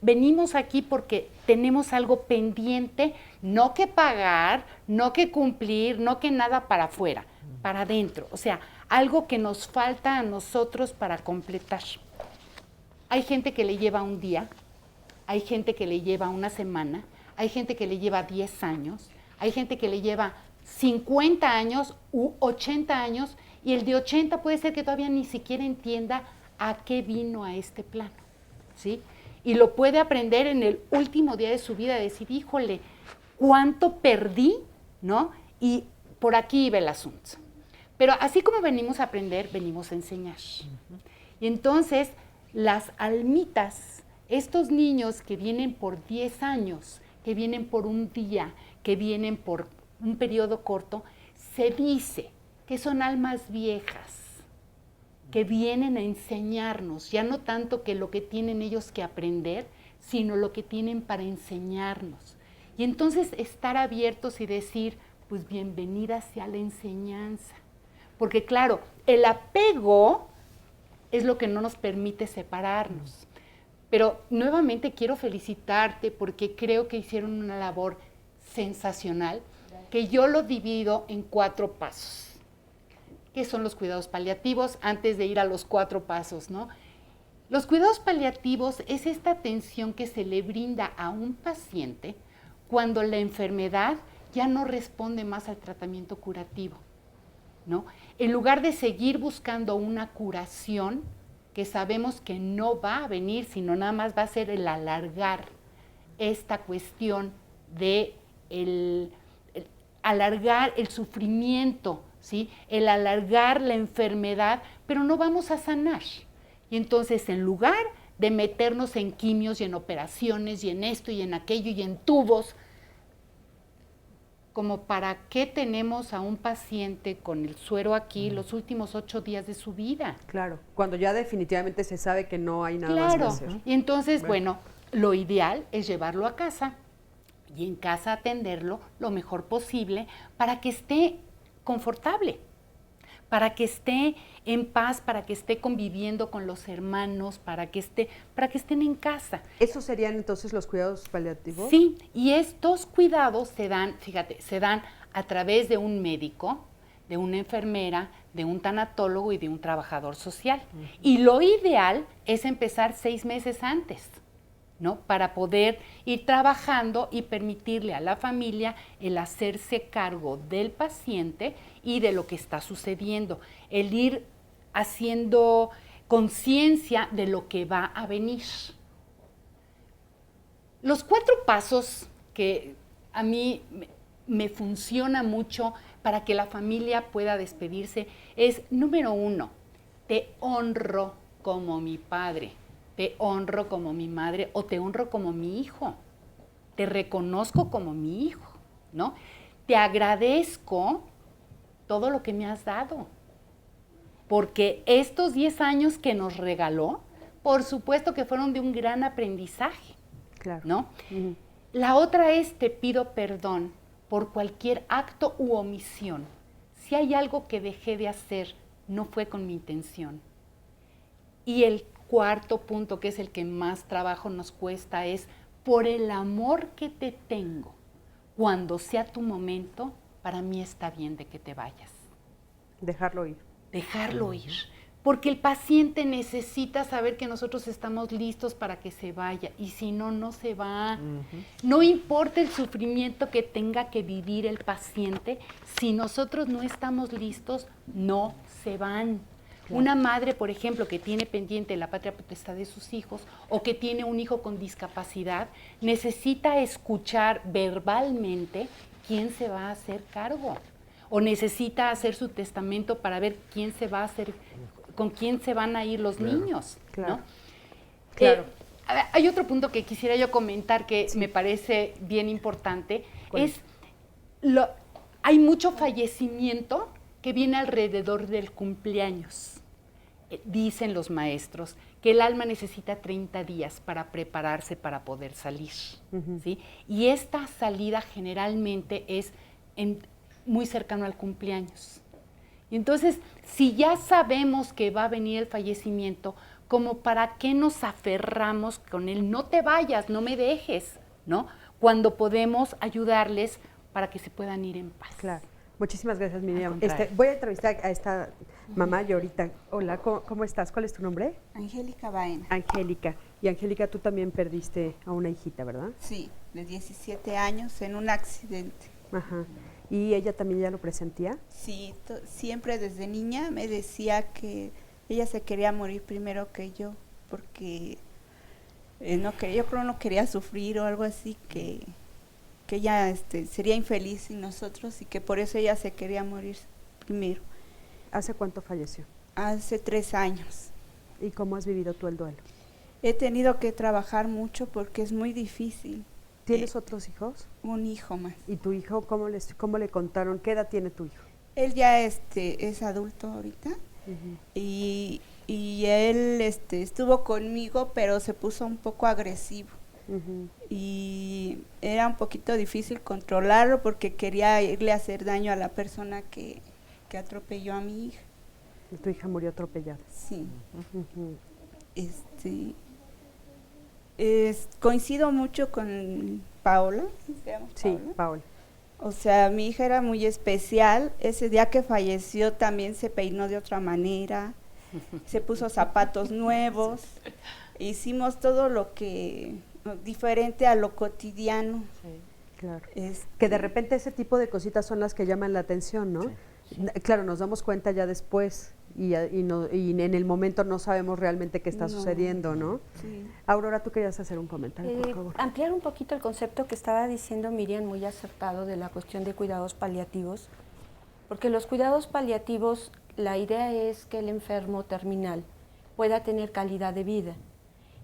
venimos aquí porque tenemos algo pendiente, no que pagar, no que cumplir, no que nada para afuera, para adentro. O sea, algo que nos falta a nosotros para completar. Hay gente que le lleva un día, hay gente que le lleva una semana, hay gente que le lleva 10 años, hay gente que le lleva 50 años u 80 años, y el de 80 puede ser que todavía ni siquiera entienda a qué vino a este plano, ¿sí? Y lo puede aprender en el último día de su vida, decir, híjole, ¿cuánto perdí?, ¿no? Y por aquí iba el asunto. Pero así como venimos a aprender, venimos a enseñar. Y entonces, las almitas, estos niños que vienen por 10 años, que vienen por un día, que vienen por un periodo corto, se dice que son almas viejas, que vienen a enseñarnos, ya no tanto que lo que tienen ellos que aprender, sino lo que tienen para enseñarnos. Y entonces estar abiertos y decir, pues bienvenida sea la enseñanza. Porque claro, el apego es lo que no nos permite separarnos. Pero nuevamente quiero felicitarte porque creo que hicieron una labor sensacional, que yo lo divido en 4 pasos. ¿Qué son los cuidados paliativos? Antes de ir a los 4 pasos, ¿no? Los cuidados paliativos es esta atención que se le brinda a un paciente cuando la enfermedad ya no responde más al tratamiento curativo, ¿no? En lugar de seguir buscando una curación que sabemos que no va a venir, sino nada más va a ser el alargar esta cuestión de alargar el sufrimiento, ¿sí?, el alargar la enfermedad, pero no vamos a sanar. Y entonces, en lugar de meternos en quimios y en operaciones y en esto y en aquello y en tubos, como para qué tenemos a un paciente con el suero aquí los últimos 8 días de su vida. Claro, cuando ya definitivamente se sabe que no hay nada Claro. más que hacer. Y entonces, bueno, lo ideal es llevarlo a casa y en casa atenderlo lo mejor posible para que esté confortable, para que esté en paz, para que esté conviviendo con los hermanos, para que estén en casa. ¿Esos serían entonces los cuidados paliativos? Sí, y estos cuidados se dan, fíjate, se dan a través de un médico, de una enfermera, de un tanatólogo y de un trabajador social. Y lo ideal es empezar 6 meses antes, ¿no?, para poder ir trabajando y permitirle a la familia el hacerse cargo del paciente y de lo que está sucediendo, el ir haciendo conciencia de lo que va a venir. Los 4 pasos que a mí me funciona mucho para que la familia pueda despedirse es, número 1, te honro como mi padre, te honro como mi madre o te honro como mi hijo, te reconozco como mi hijo, ¿no? Te agradezco todo lo que me has dado, porque estos 10 años que nos regaló, por supuesto que fueron de un gran aprendizaje, claro, ¿no? La otra es, te pido perdón por cualquier acto u omisión. Si hay algo que dejé de hacer, no fue con mi intención. Y el 4 punto, que es el que más trabajo nos cuesta, es por el amor que te tengo, cuando sea tu momento, para mí está bien de que te vayas. Dejarlo ir. Dejarlo ir. Porque el paciente necesita saber que nosotros estamos listos para que se vaya, y si no, no se va. No importa el sufrimiento que tenga que vivir el paciente, si nosotros no estamos listos, no se van. Una madre, por ejemplo, que tiene pendiente la patria potestad de sus hijos o que tiene un hijo con discapacidad, necesita escuchar verbalmente quién se va a hacer cargo, o necesita hacer su testamento para ver quién se va a hacer, con quién se van a ir los niños, ¿no? Claro. Hay otro punto que quisiera yo comentar que me parece bien importante, hay mucho fallecimiento que viene alrededor del cumpleaños. Dicen los maestros que el alma necesita 30 días para prepararse para poder salir, ¿sí? Y esta salida generalmente es muy cercano al cumpleaños. Y entonces, si ya sabemos que va a venir el fallecimiento, ¿como para qué nos aferramos con él? No te vayas, no me dejes, ¿no? Cuando podemos ayudarles para que se puedan ir en paz. Claro. Muchísimas gracias, Miriam. Voy a entrevistar a esta mamá y ahorita. Hola, ¿cómo estás? ¿Cuál es tu nombre? Angélica Baena. Angélica. Y Angélica, tú también perdiste a una hijita, ¿verdad? Sí, de 17 años en un accidente. Ajá. ¿Y ella también ya lo presentía? Sí, siempre desde niña me decía que ella se quería morir primero que yo, porque yo creo que no quería sufrir o algo así, que ella sería infeliz sin nosotros y que por eso ella se quería morir primero. ¿Hace cuánto falleció? Hace 3 años. ¿Y cómo has vivido tú el duelo? He tenido que trabajar mucho porque es muy difícil. ¿Tienes otros hijos? Un hijo más. ¿Y tu hijo cómo le contaron? ¿Qué edad tiene tu hijo? Él ya es adulto ahorita. Y él estuvo conmigo, pero se puso un poco agresivo. Y era un poquito difícil controlarlo porque quería irle a hacer daño a la persona que atropelló a mi hija. ¿Tu hija murió atropellada? Sí. Coincido mucho con Paola. ¿Se llama sí, Paola. O sea, mi hija era muy especial. Ese día que falleció también se peinó de otra manera, se puso zapatos nuevos. Hicimos todo lo que diferente a lo cotidiano. Sí, claro. Que de repente ese tipo de cositas son las que llaman la atención, ¿no? Sí. Claro, nos damos cuenta ya después y en el momento no sabemos realmente qué está sucediendo, ¿no? Sí. Aurora, tú querías hacer un comentario, por favor. Ampliar un poquito el concepto que estaba diciendo Miriam, muy acertado, de la cuestión de cuidados paliativos, porque los cuidados paliativos, la idea es que el enfermo terminal pueda tener calidad de vida.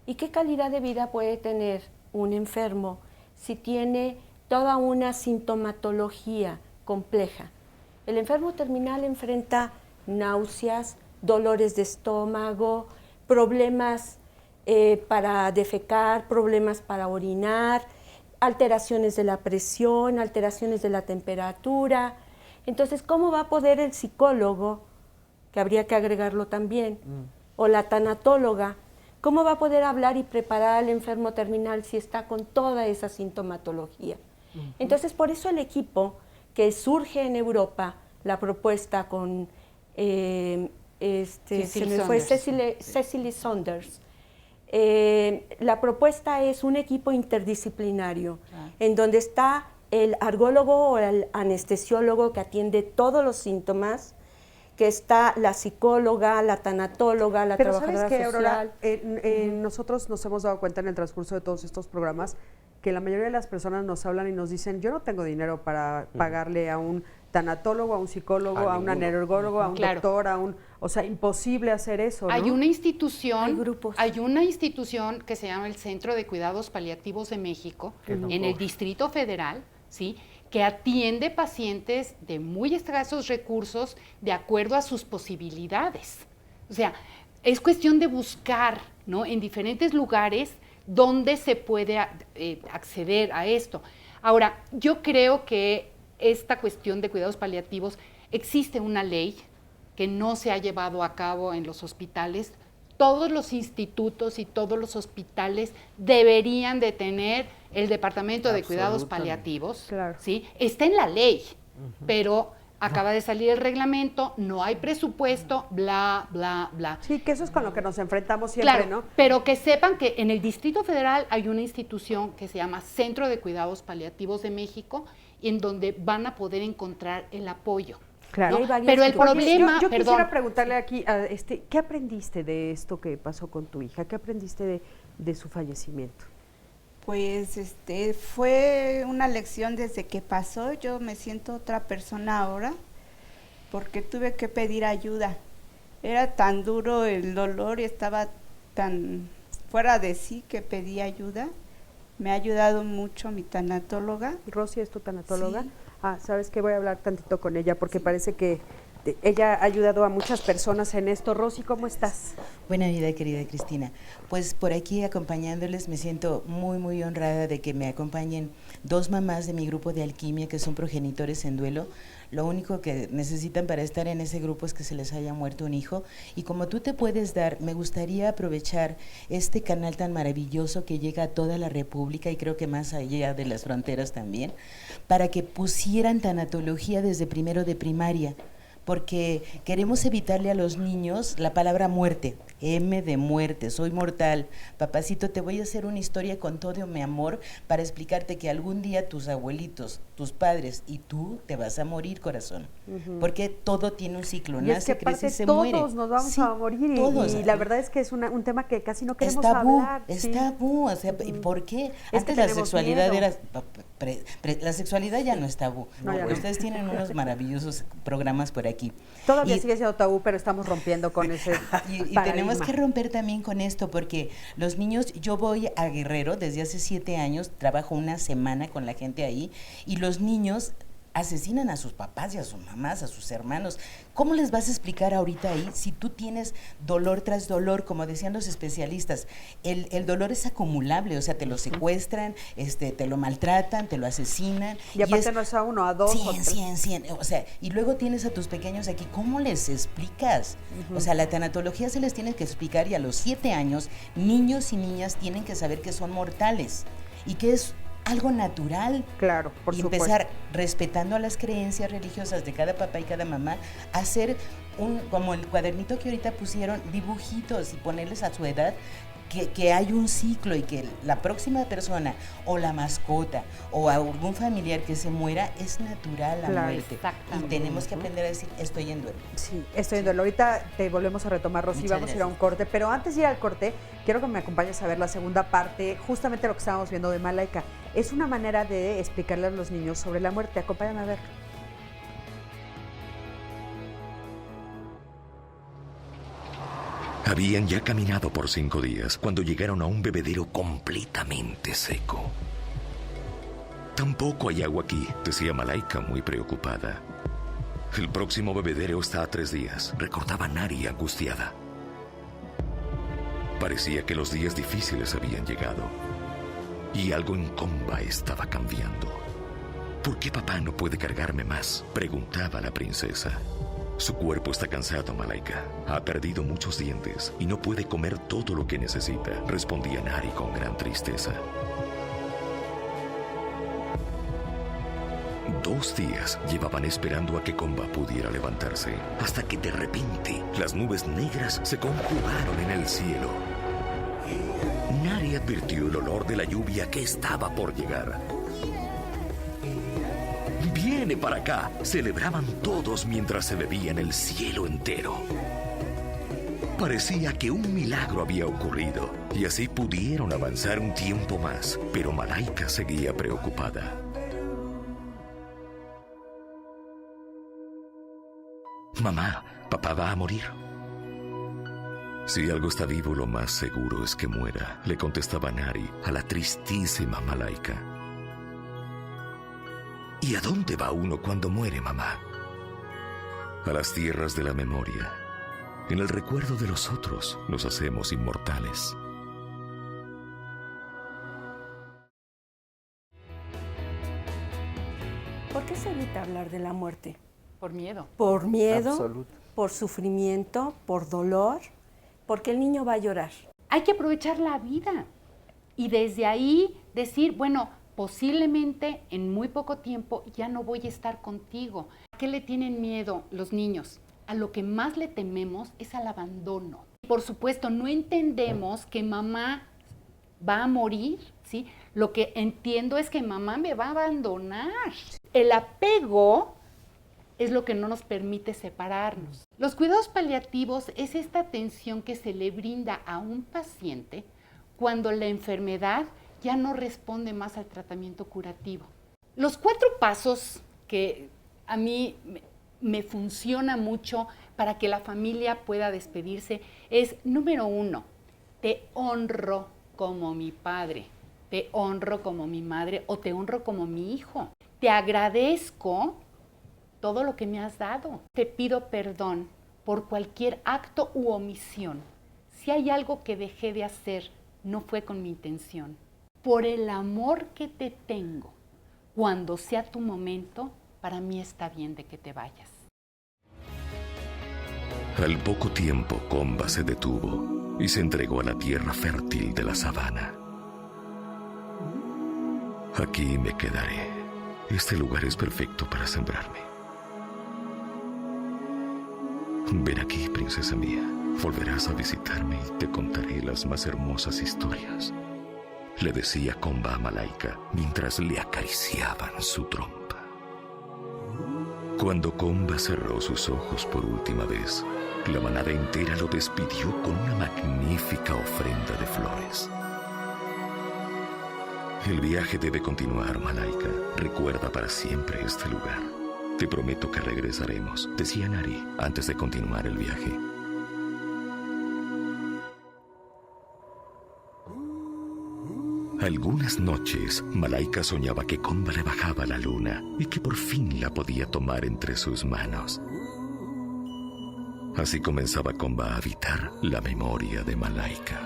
¿Y qué calidad de vida puede tener un enfermo si tiene toda una sintomatología compleja? El enfermo terminal enfrenta náuseas, dolores de estómago, problemas para defecar, problemas para orinar, alteraciones de la presión, alteraciones de la temperatura. Entonces, ¿cómo va a poder el psicólogo, que habría que agregarlo también, o la tanatóloga, cómo va a poder hablar y preparar al enfermo terminal si está con toda esa sintomatología? Entonces, por eso el equipo que surge en Europa, la propuesta con Cecily Saunders, la propuesta es un equipo interdisciplinario, en donde está el argólogo o el anestesiólogo que atiende todos los síntomas, que está la psicóloga, la tanatóloga, la trabajadora social. Aurora, nosotros nos hemos dado cuenta en el transcurso de todos estos programas que la mayoría de las personas nos hablan y nos dicen, yo no tengo dinero para pagarle a un tanatólogo, a un psicólogo, a un alergólogo, a un doctor, o sea, imposible hacer eso, ¿no? Hay una institución que se llama el Centro de Cuidados Paliativos de México, en el Distrito Federal, ¿sí?, que atiende pacientes de muy escasos recursos de acuerdo a sus posibilidades. O sea, es cuestión de buscar, ¿no?, en diferentes lugares donde se puede acceder a esto. Ahora, yo creo que esta cuestión de cuidados paliativos, existe una ley que no se ha llevado a cabo en los hospitales. todos los institutos y todos los hospitales deberían de tener el departamento de cuidados paliativos, ¿sí? Está en la ley, pero acaba de salir el reglamento, no hay presupuesto, bla, bla, bla. Sí, que eso es con lo que nos enfrentamos siempre, Claro, ¿no? pero que sepan que en el Distrito Federal hay una institución que se llama Centro de Cuidados Paliativos de México, en donde van a poder encontrar el apoyo. Claro. ¿no? Pero el problema, yo perdón, quisiera preguntarle aquí, ¿qué aprendiste de esto que pasó con tu hija? ¿Qué aprendiste de su fallecimiento? Pues fue una lección desde que pasó. Yo me siento otra persona ahora porque tuve que pedir ayuda. Era tan duro el dolor y estaba tan fuera de sí que pedí ayuda. Me ha ayudado mucho mi tanatóloga. ¿Rosy es tu tanatóloga? Sí. ¿Sabes qué? Voy a hablar tantito con ella porque parece que ella ha ayudado a muchas personas en esto. Rosy, ¿cómo estás? Buena vida, querida Cristina. Pues por aquí acompañándoles me siento muy, muy honrada de que me acompañen 2 mamás de mi grupo de alquimia que son progenitores en duelo. Lo único que necesitan para estar en ese grupo es que se les haya muerto un hijo. Y como tú te puedes dar, me gustaría aprovechar este canal tan maravilloso que llega a toda la República y creo que más allá de las fronteras también, para que pusieran tanatología desde primero de primaria, porque queremos evitarle a los niños la palabra muerte, M de muerte, soy mortal. Papacito, te voy a hacer una historia con todo mi amor para explicarte que algún día tus abuelitos, tus padres y tú te vas a morir, corazón. Porque todo tiene un ciclo, Y es nace, que crece y se todos muere. nos vamos Sí, a morir todos. y la verdad es que es un tema que casi no queremos Es tabú, hablar. es tabú, o sea, ¿y por qué? Es Antes que la tenemos sexualidad miedo. era... la sexualidad ya no es tabú. No, ya no. Ustedes tienen unos maravillosos programas por aquí. Todavía sigue siendo tabú, pero estamos rompiendo con ese Y paradigma. tenemos que romper también con esto, porque los niños, yo voy a Guerrero desde hace 7 años, trabajo una semana con la gente ahí, y los niños asesinan a sus papás y a sus mamás, a sus hermanos. ¿Cómo les vas a explicar ahorita ahí si tú tienes dolor tras dolor? Como decían los especialistas, el dolor es acumulable, o sea, te lo secuestran, te lo maltratan, te lo asesinan. Y aparte no es a uno, a dos. 100, o sea, y luego tienes a tus pequeños aquí, ¿cómo les explicas? O sea, la tanatología se les tiene que explicar y a los 7 años, niños y niñas tienen que saber que son mortales y que es algo natural. Claro, por y supuesto. empezar respetando a las creencias religiosas de cada papá y cada mamá, hacer como el cuadernito que ahorita pusieron, dibujitos y ponerles a su edad que hay un ciclo y que la próxima persona o la mascota o algún familiar que se muera es natural la muerte. Y tenemos que aprender a decir, estoy en duelo. Sí, estoy en duelo. Ahorita te volvemos a retomar, Rosy, Muchas vamos a ir a un corte, pero antes de ir al corte, quiero que me acompañes a ver la segunda parte, justamente lo que estábamos viendo de Malaika. Es una manera de explicarle a los niños sobre la muerte. Acompáñame a ver. Habían ya caminado por 5 días cuando llegaron a un bebedero completamente seco. Tampoco hay agua aquí, decía Malaika muy preocupada. El próximo bebedero está a 3 días, recordaba Nari angustiada. Parecía que los días difíciles habían llegado y algo en Comba estaba cambiando. ¿Por qué papá no puede cargarme más?, preguntaba la princesa. Su cuerpo está cansado, Malaika. Ha perdido muchos dientes y no puede comer todo lo que necesita, respondía Nari con gran tristeza. 2 días llevaban esperando a que Comba pudiera levantarse, hasta que de repente las nubes negras se conjugaron en el cielo. Nari advirtió el olor de la lluvia que estaba por llegar. ¡Viene para acá! Celebraban todos mientras se bebían el cielo entero. Parecía que un milagro había ocurrido y así pudieron avanzar un tiempo más, pero Malaika seguía preocupada. Mamá, papá va a morir. Si algo está vivo, lo más seguro es que muera, le contestaba Nari a la tristísima Malaika. ¿Y a dónde va uno cuando muere, mamá? A las tierras de la memoria. En el recuerdo de los otros nos hacemos inmortales. ¿Por qué se evita hablar de la muerte? Por miedo. Por miedo, Absoluto. por sufrimiento, por dolor. porque el niño va a llorar. Hay que aprovechar la vida y desde ahí decir, bueno, posiblemente en muy poco tiempo ya no voy a estar contigo. ¿A qué le tienen miedo los niños? A lo que más le tememos es al abandono. Por supuesto, no entendemos que mamá va a morir, ¿sí? Lo que entiendo es que mamá me va a abandonar. El apego es lo que no nos permite separarnos. Los cuidados paliativos es esta atención que se le brinda a un paciente cuando la enfermedad ya no responde más al tratamiento curativo. Los 4 pasos que a mí me funciona mucho para que la familia pueda despedirse es, número 1, te honro como mi padre, te honro como mi madre o te honro como mi hijo. Te agradezco todo lo que me has dado. Te pido perdón por cualquier acto u omisión. Si hay algo que dejé de hacer, no fue con mi intención. Por el amor que te tengo, cuando sea tu momento, para mí está bien de que te vayas. Al poco tiempo, Comba se detuvo y se entregó a la tierra fértil de la sabana. Aquí me quedaré. Este lugar es perfecto para sembrarme. Ven aquí, princesa mía. Volverás a visitarme y te contaré las más hermosas historias. Le decía Comba a Malaika mientras le acariciaban su trompa. Cuando Comba cerró sus ojos por última vez, la manada entera lo despidió con una magnífica ofrenda de flores. El viaje debe continuar, Malaika. Recuerda para siempre este lugar. Te prometo que regresaremos, decía Nari antes de continuar el viaje. Algunas noches, Malaika soñaba que Comba le bajaba la luna y que por fin la podía tomar entre sus manos. Así comenzaba Comba a habitar la memoria de Malaika.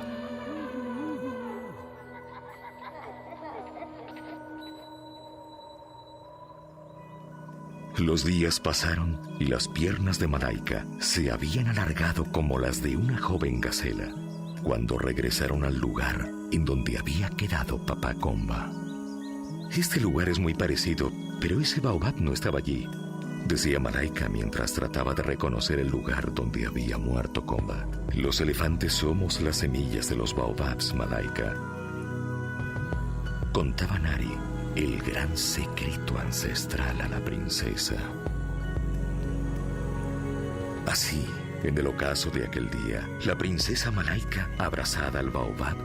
Los días pasaron y las piernas de Malaika se habían alargado como las de una joven gacela cuando regresaron al lugar en donde había quedado papá Comba. Este lugar es muy parecido, pero ese baobab no estaba allí, decía Malaika mientras trataba de reconocer el lugar donde había muerto Comba. Los elefantes somos las semillas de los baobabs, Malaika. Contaba Nari el gran secreto ancestral a la princesa. Así, en el ocaso de aquel día, la princesa Malaika, abrazada al baobab,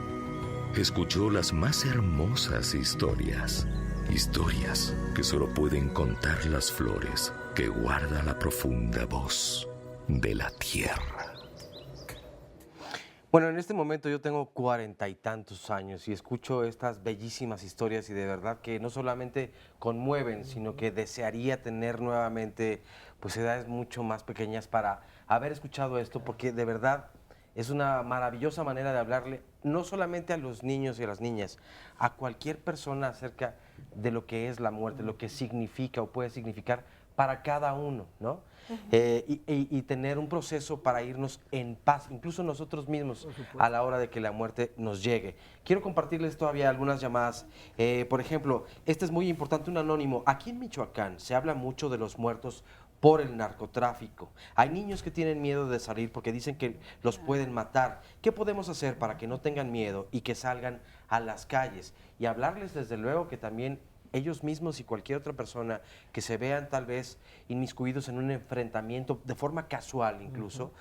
escuchó las más hermosas historias. Historias que solo pueden contar las flores que guarda la profunda voz de la tierra. Bueno, en este momento yo tengo 40 y tantos años y escucho estas bellísimas historias y de verdad que no solamente conmueven, sino que desearía tener nuevamente pues edades mucho más pequeñas para haber escuchado esto, porque de verdad es una maravillosa manera de hablarle no solamente a los niños y a las niñas, a cualquier persona acerca de lo que es la muerte, lo que significa o puede significar para cada uno, ¿no? Y tener un proceso para irnos en paz, incluso nosotros mismos, a la hora de que la muerte nos llegue. Quiero compartirles todavía algunas llamadas. Por ejemplo, este es muy importante, un anónimo. Aquí en Michoacán se habla mucho de los muertos por el narcotráfico. Hay niños que tienen miedo de salir porque dicen que los pueden matar. ¿Qué podemos hacer para que no tengan miedo y que salgan a las calles? Y hablarles desde luego que también ellos mismos y cualquier otra persona que se vean tal vez inmiscuidos en un enfrentamiento de forma casual incluso,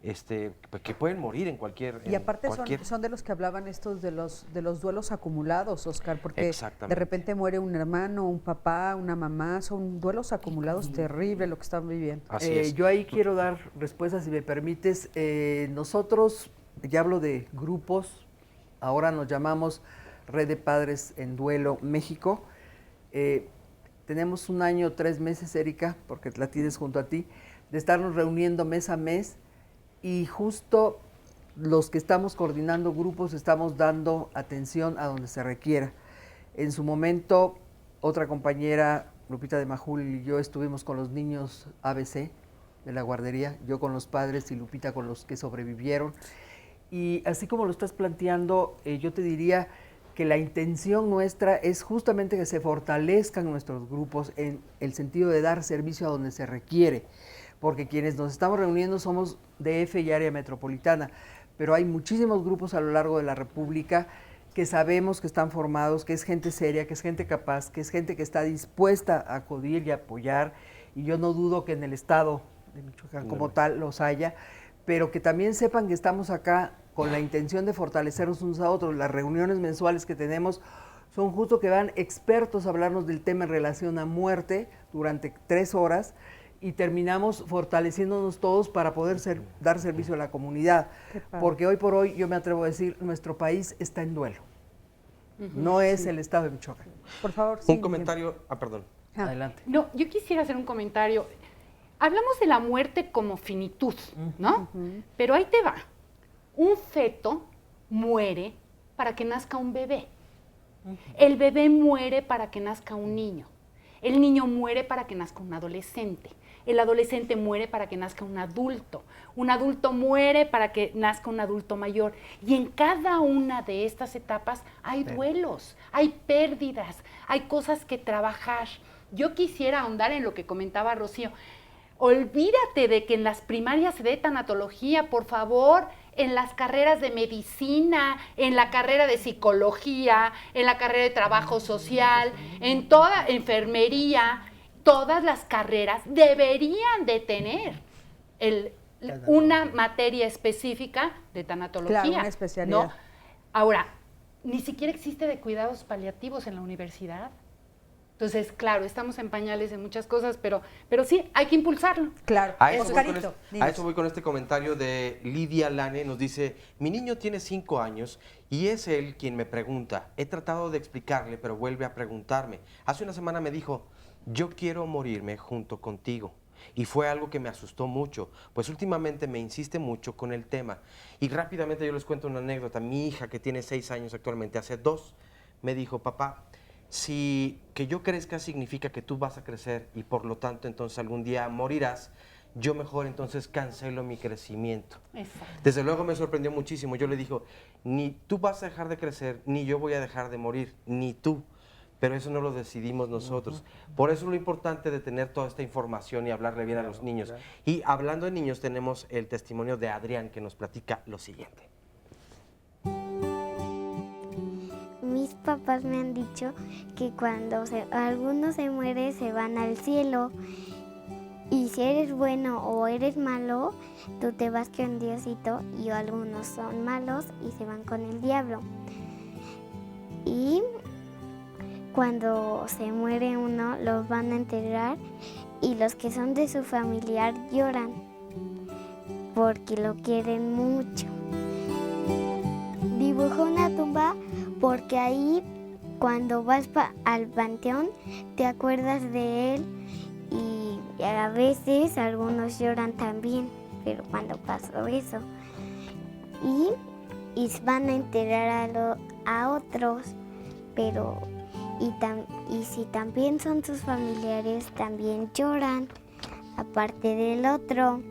que pueden morir en cualquier... Y aparte son de los que hablaban estos de los duelos acumulados, Oscar, porque de repente muere un hermano, un papá, una mamá, son duelos acumulados terribles lo que están viviendo. Yo ahí quiero dar respuestas, si me permites. Nosotros, ya hablo de grupos, ahora nos llamamos Red de Padres en Duelo México. Tenemos 1 año, 3 meses, Erika, porque la tienes junto a ti, de estarnos reuniendo mes a mes y justo los que estamos coordinando grupos estamos dando atención a donde se requiera. En su momento, otra compañera, Lupita de Majul, y yo estuvimos con los niños ABC de la guardería, yo con los padres y Lupita con los que sobrevivieron. Y así como lo estás planteando, yo te diría que la intención nuestra es justamente que se fortalezcan nuestros grupos en el sentido de dar servicio a donde se requiere, porque quienes nos estamos reuniendo somos DF y área metropolitana, pero hay muchísimos grupos a lo largo de la República que sabemos que están formados, que es gente seria, que es gente capaz, que es gente que está dispuesta a acudir y apoyar, y yo no dudo que en el estado de Michoacán como tal los haya, pero que también sepan que estamos acá con la intención de fortalecernos unos a otros. Las reuniones mensuales que tenemos son justo que van expertos a hablarnos del tema en relación a muerte durante 3 horas y terminamos fortaleciéndonos todos para poder dar servicio a la comunidad. Porque hoy por hoy, yo me atrevo a decir, nuestro país está en duelo. No es el estado de Michoacán. Por favor. Un comentario, perdón. Adelante. No, yo quisiera hacer un comentario. Hablamos de la muerte como finitud, ¿no? Pero ahí te va. Un feto muere para que nazca un bebé. El bebé muere para que nazca un niño. El niño muere para que nazca un adolescente. El adolescente muere para que nazca un adulto. Un adulto muere para que nazca un adulto mayor. Y en cada una de estas etapas hay duelos, hay pérdidas, hay cosas que trabajar. Yo quisiera ahondar en lo que comentaba Rocío. Olvídate de que en las primarias se dé tanatología, por favor, en las carreras de medicina, en la carrera de psicología, en la carrera de trabajo social, en toda enfermería, todas las carreras deberían de tener una materia específica de tanatología. Claro, una especialidad. ¿No? Ahora, ni siquiera existe de cuidados paliativos en la universidad. Entonces, claro, estamos en pañales en muchas cosas, pero sí, hay que impulsarlo. Claro. A eso voy con este comentario de Lidia Lane. Nos dice, mi niño tiene 5 años y es él quien me pregunta. He tratado de explicarle, pero vuelve a preguntarme. Hace una semana me dijo, yo quiero morirme junto contigo. Y fue algo que me asustó mucho, pues últimamente me insiste mucho con el tema. Y rápidamente yo les cuento una anécdota. Mi hija, que tiene 6 años actualmente, hace 2, me dijo, papá, si que yo crezca significa que tú vas a crecer y por lo tanto entonces algún día morirás, yo mejor entonces cancelo mi crecimiento. Exacto. Desde luego me sorprendió muchísimo. Yo le dije, ni tú vas a dejar de crecer, ni yo voy a dejar de morir, ni tú. Pero eso no lo decidimos nosotros. Por eso es lo importante de tener toda esta información y hablarle bien a los niños. Y hablando de niños, tenemos el testimonio de Adrián, que nos platica lo siguiente. Mis papás me han dicho que cuando alguno se muere se van al cielo, y si eres bueno o eres malo, tú te vas con Diosito, y algunos son malos y se van con el diablo. Y cuando se muere uno, los van a enterrar, y los que son de su familiar lloran porque lo quieren mucho. Dibujó una tumba porque ahí, cuando vas al panteón, te acuerdas de él, y a veces algunos lloran también, pero cuando pasó eso. Y van a enterrar a otros, pero y si también son sus familiares, también lloran, aparte del otro.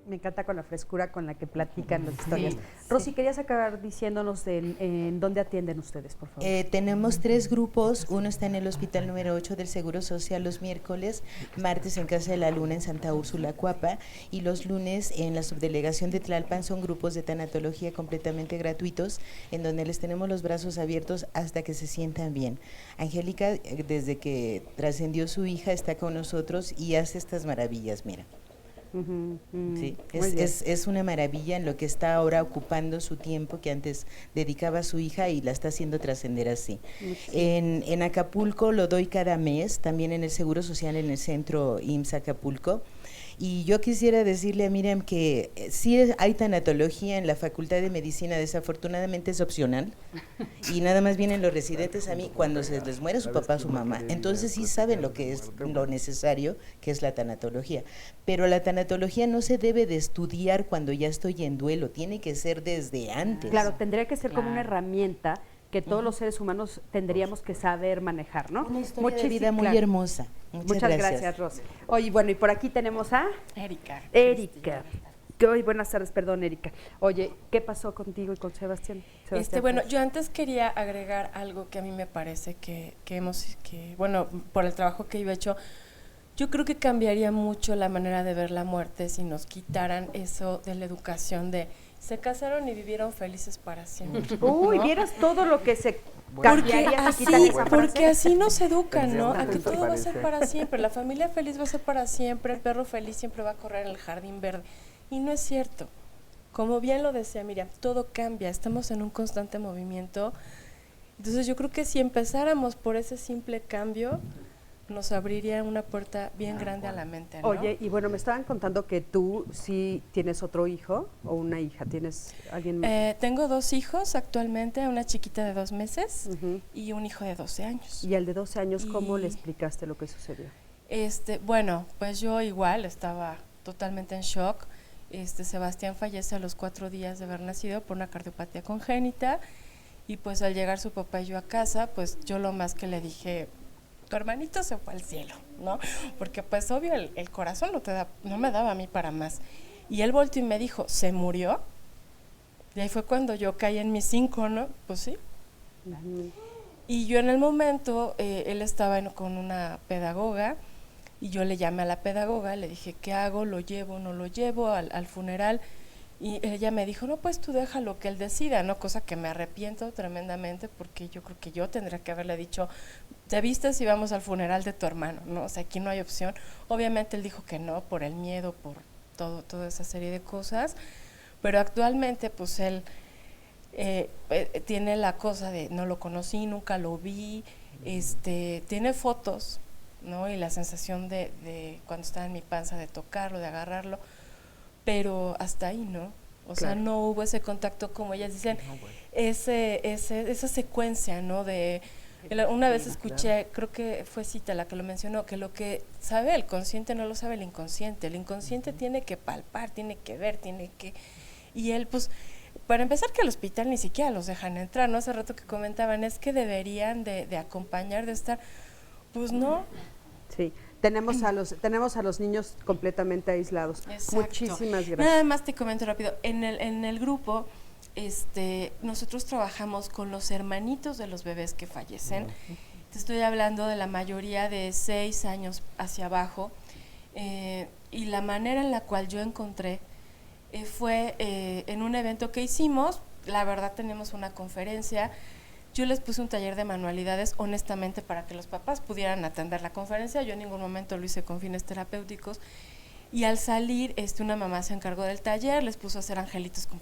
Me encanta con la frescura con la que platican las historias. Sí. Rosy, querías acabar diciéndonos en dónde atienden ustedes, por favor. Tenemos 3 grupos. Uno está en el Hospital número 8 del Seguro Social los miércoles, martes en Casa de la Luna en Santa Úrsula, Cuapa, y los lunes en la subdelegación de Tlalpan. Son grupos de tanatología completamente gratuitos, en donde les tenemos los brazos abiertos hasta que se sientan bien. Angélica, desde que trascendió su hija, está con nosotros y hace estas maravillas, mira. Sí, es una maravilla en lo que está ahora ocupando su tiempo, que antes dedicaba a su hija, y la está haciendo trascender así. En Acapulco lo doy cada mes, también en el Seguro Social en el Centro IMSS Acapulco. Y yo quisiera decirle a Miriam que sí hay tanatología en la Facultad de Medicina, desafortunadamente es opcional, y nada más vienen los residentes a mí cuando se les muere su papá o su mamá. Entonces sí saben lo que es lo necesario, que es la tanatología. Pero la tanatología no se debe de estudiar cuando ya estoy en duelo, tiene que ser desde antes. Claro, tendría que ser como una herramienta que todos los seres humanos tendríamos que saber manejar, ¿no? Una historia de vida muy hermosa. Muchas gracias, Rosy. Oye, bueno, y por aquí tenemos a Erika. Erika. Buenas tardes, perdón, Erika. Oye, ¿qué pasó contigo y con Sebastián? Bueno, yo antes quería agregar algo que a mí me parece bueno, por el trabajo que yo he hecho, yo creo que cambiaría mucho la manera de ver la muerte si nos quitaran eso de la educación de se casaron y vivieron felices para siempre. Uy, ¿no? ¿vieras todo lo que se Porque así nos educan, ¿no? A que todo va a ser para siempre, la familia feliz va a ser para siempre, el perro feliz siempre va a correr en el jardín verde. Y no es cierto. Como bien lo decía Miriam, todo cambia, estamos en un constante movimiento. Entonces yo creo que si empezáramos por ese simple cambio, nos abriría una puerta bien grande a la mente, ¿no? Oye, y bueno, me estaban contando que tú sí tienes otro hijo o una hija, ¿tienes alguien más? Tengo 2 hijos actualmente, una chiquita de 2 meses y un hijo de 12 años. Y al de 12 años, ¿cómo le explicaste lo que sucedió? Bueno, pues yo igual estaba totalmente en shock. Sebastián fallece a los 4 días de haber nacido por una cardiopatía congénita y pues al llegar su papá y yo a casa, pues yo lo más que le dije, tu hermanito se fue al cielo, ¿no? Porque pues obvio el corazón no me daba a mí para más. Y él volteó y me dijo, ¿se murió? Y ahí fue cuando yo caí en mis 5, ¿no? Pues sí. Y yo en el momento, él estaba con una pedagoga y yo le llamé a la pedagoga, le dije, ¿qué hago? ¿Lo llevo? ¿No lo llevo al funeral? Y ella me dijo, no, pues tú déjalo que él decida, ¿no? Cosa que me arrepiento tremendamente porque yo creo que yo tendría que haberle dicho, te vistes y vamos al funeral de tu hermano, ¿no? O sea, aquí no hay opción. Obviamente él dijo que no, por el miedo, por toda esa serie de cosas, pero actualmente pues él tiene la cosa de no lo conocí, nunca lo vi, tiene fotos, ¿no? Y la sensación de cuando estaba en mi panza de tocarlo, de agarrarlo, pero hasta ahí, ¿no? O sea, no hubo ese contacto como ellas dicen, esa secuencia, ¿no? Una vez escuché, creo que fue Cita la que lo mencionó, que lo que sabe el consciente no lo sabe el inconsciente tiene que palpar, tiene que ver, y él pues, para empezar que al hospital ni siquiera los dejan entrar, ¿no? Hace rato que comentaban, es que deberían de acompañar, de estar, pues no. Sí. Tenemos a los niños completamente aislados. Exacto. Muchísimas gracias. Nada más te comento rápido. En el grupo, nosotros trabajamos con los hermanitos de los bebés que fallecen. Te estoy hablando de la mayoría de 6 años hacia abajo. Y la manera en la cual yo encontré fue en un evento que hicimos. La verdad, tenemos una conferencia. Yo les puse un taller de manualidades, honestamente, para que los papás pudieran atender la conferencia. Yo en ningún momento lo hice con fines terapéuticos. Y al salir, una mamá se encargó del taller, les puso a hacer angelitos con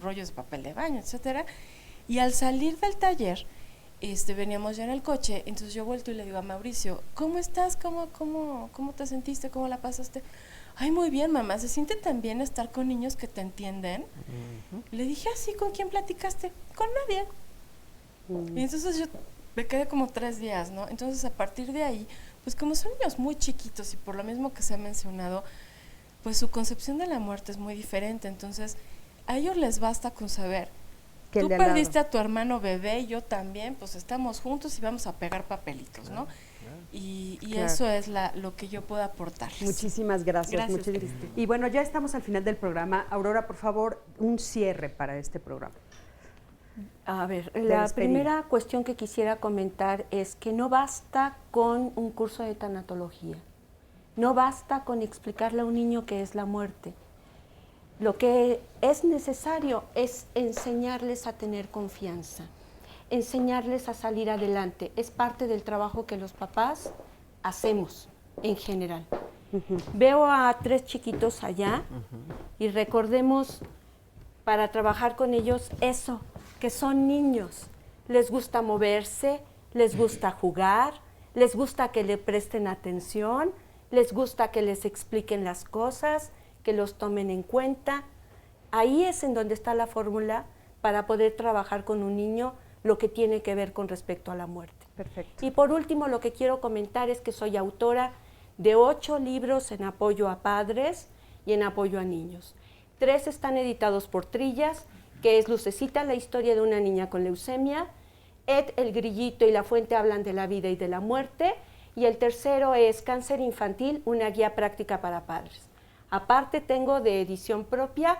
rollos de papel de baño, etcétera. Y al salir del taller, veníamos ya en el coche, entonces yo vuelto y le digo a Mauricio, ¿cómo estás? ¿Cómo te sentiste? ¿Cómo la pasaste? Ay, muy bien, mamá, ¿se siente tan bien estar con niños que te entienden? Le dije, ¿así? ¿Con quién platicaste? Con nadie. Y entonces yo me quedé como 3 días, ¿no? Entonces a partir de ahí, pues como son niños muy chiquitos y por lo mismo que se ha mencionado, pues su concepción de la muerte es muy diferente. Entonces a ellos les basta con saber, que tú perdiste a tu hermano bebé y yo también, pues estamos juntos y vamos a pegar papelitos, ¿no? Y eso es lo que yo puedo aportar. Muchísimas gracias. Y bueno, ya estamos al final del programa. Aurora, por favor, un cierre para este programa. A ver, la primera cuestión que quisiera comentar es que no basta con un curso de tanatología, no basta con explicarle a un niño qué es la muerte. Lo que es necesario es enseñarles a tener confianza, enseñarles a salir adelante. Es parte del trabajo que los papás hacemos en general. Veo a 3 chiquitos allá y recordemos para trabajar con ellos eso, que son niños, les gusta moverse, les gusta jugar, les gusta que le presten atención, les gusta que les expliquen las cosas, que los tomen en cuenta. Ahí es en donde está la fórmula para poder trabajar con un niño lo que tiene que ver con respecto a la muerte. Perfecto. Y por último, lo que quiero comentar es que soy autora de 8 libros en apoyo a padres y en apoyo a niños. 3 están editados por Trillas, que es Lucecita, la historia de una niña con leucemia, Ed, el grillito y la fuente hablan de la vida y de la muerte, y el tercero es Cáncer infantil, una guía práctica para padres. Aparte tengo de edición propia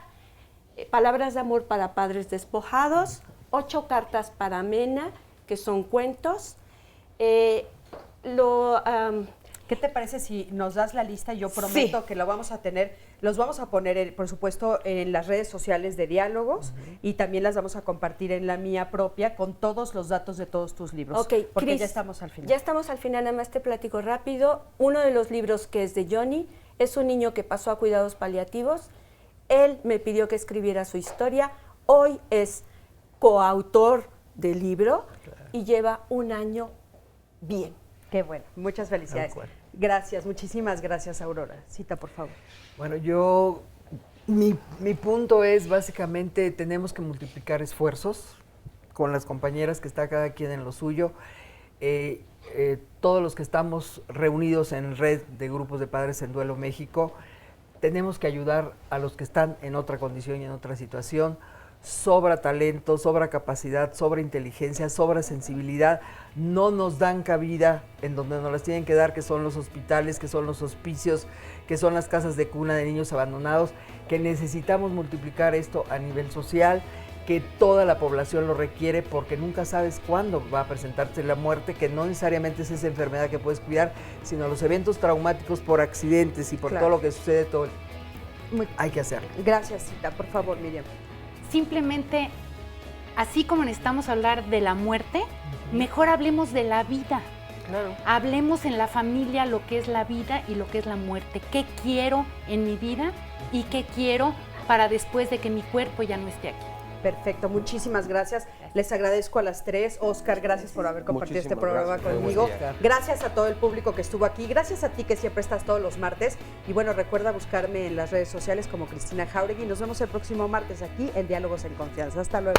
Palabras de amor para padres despojados, 8 cartas para Mena, que son cuentos. ¿Qué te parece si nos das la lista? Yo prometo que lo vamos a tener, los vamos a poner, por supuesto, en las redes sociales de Diálogos y también las vamos a compartir en la mía propia con todos los datos de todos tus libros. Ok, porque Cris, ya estamos al final. Ya estamos al final, nada más te platico rápido. Uno de los libros que es de Johnny es un niño que pasó a cuidados paliativos. Él me pidió que escribiera su historia. Hoy es coautor del libro y lleva un año bien. Qué bueno, muchas felicidades. Gracias, muchísimas gracias, Aurora. Cita, por favor. Bueno, mi punto es básicamente tenemos que multiplicar esfuerzos con las compañeras que está cada quien en lo suyo. Todos los que estamos reunidos en red de grupos de padres en Duelo México, tenemos que ayudar a los que están en otra condición y en otra situación. Sobra talento, sobra capacidad, sobra inteligencia, sobra sensibilidad. No nos dan cabida en donde nos las tienen que dar, que son los hospitales, que son los hospicios, que son las casas de cuna de niños abandonados, que necesitamos multiplicar esto a nivel social, que toda la población lo requiere porque nunca sabes cuándo va a presentarse la muerte, que no necesariamente es esa enfermedad que puedes cuidar, sino los eventos traumáticos por accidentes y por todo lo que sucede, hay que hacerlo. Gracias, Cita. Por favor, Miriam. Simplemente, así como necesitamos hablar de la muerte, mejor hablemos de la vida. Claro. Hablemos en la familia lo que es la vida y lo que es la muerte. ¿Qué quiero en mi vida y qué quiero para después de que mi cuerpo ya no esté aquí? Perfecto, muchísimas gracias. Les agradezco a las tres. Oscar, gracias por haber compartido este programa conmigo. Gracias a todo el público que estuvo aquí. Gracias a ti que siempre estás todos los martes. Y bueno, recuerda buscarme en las redes sociales como Cristina Jáuregui. Nos vemos el próximo martes aquí en Diálogos en Confianza. Hasta luego.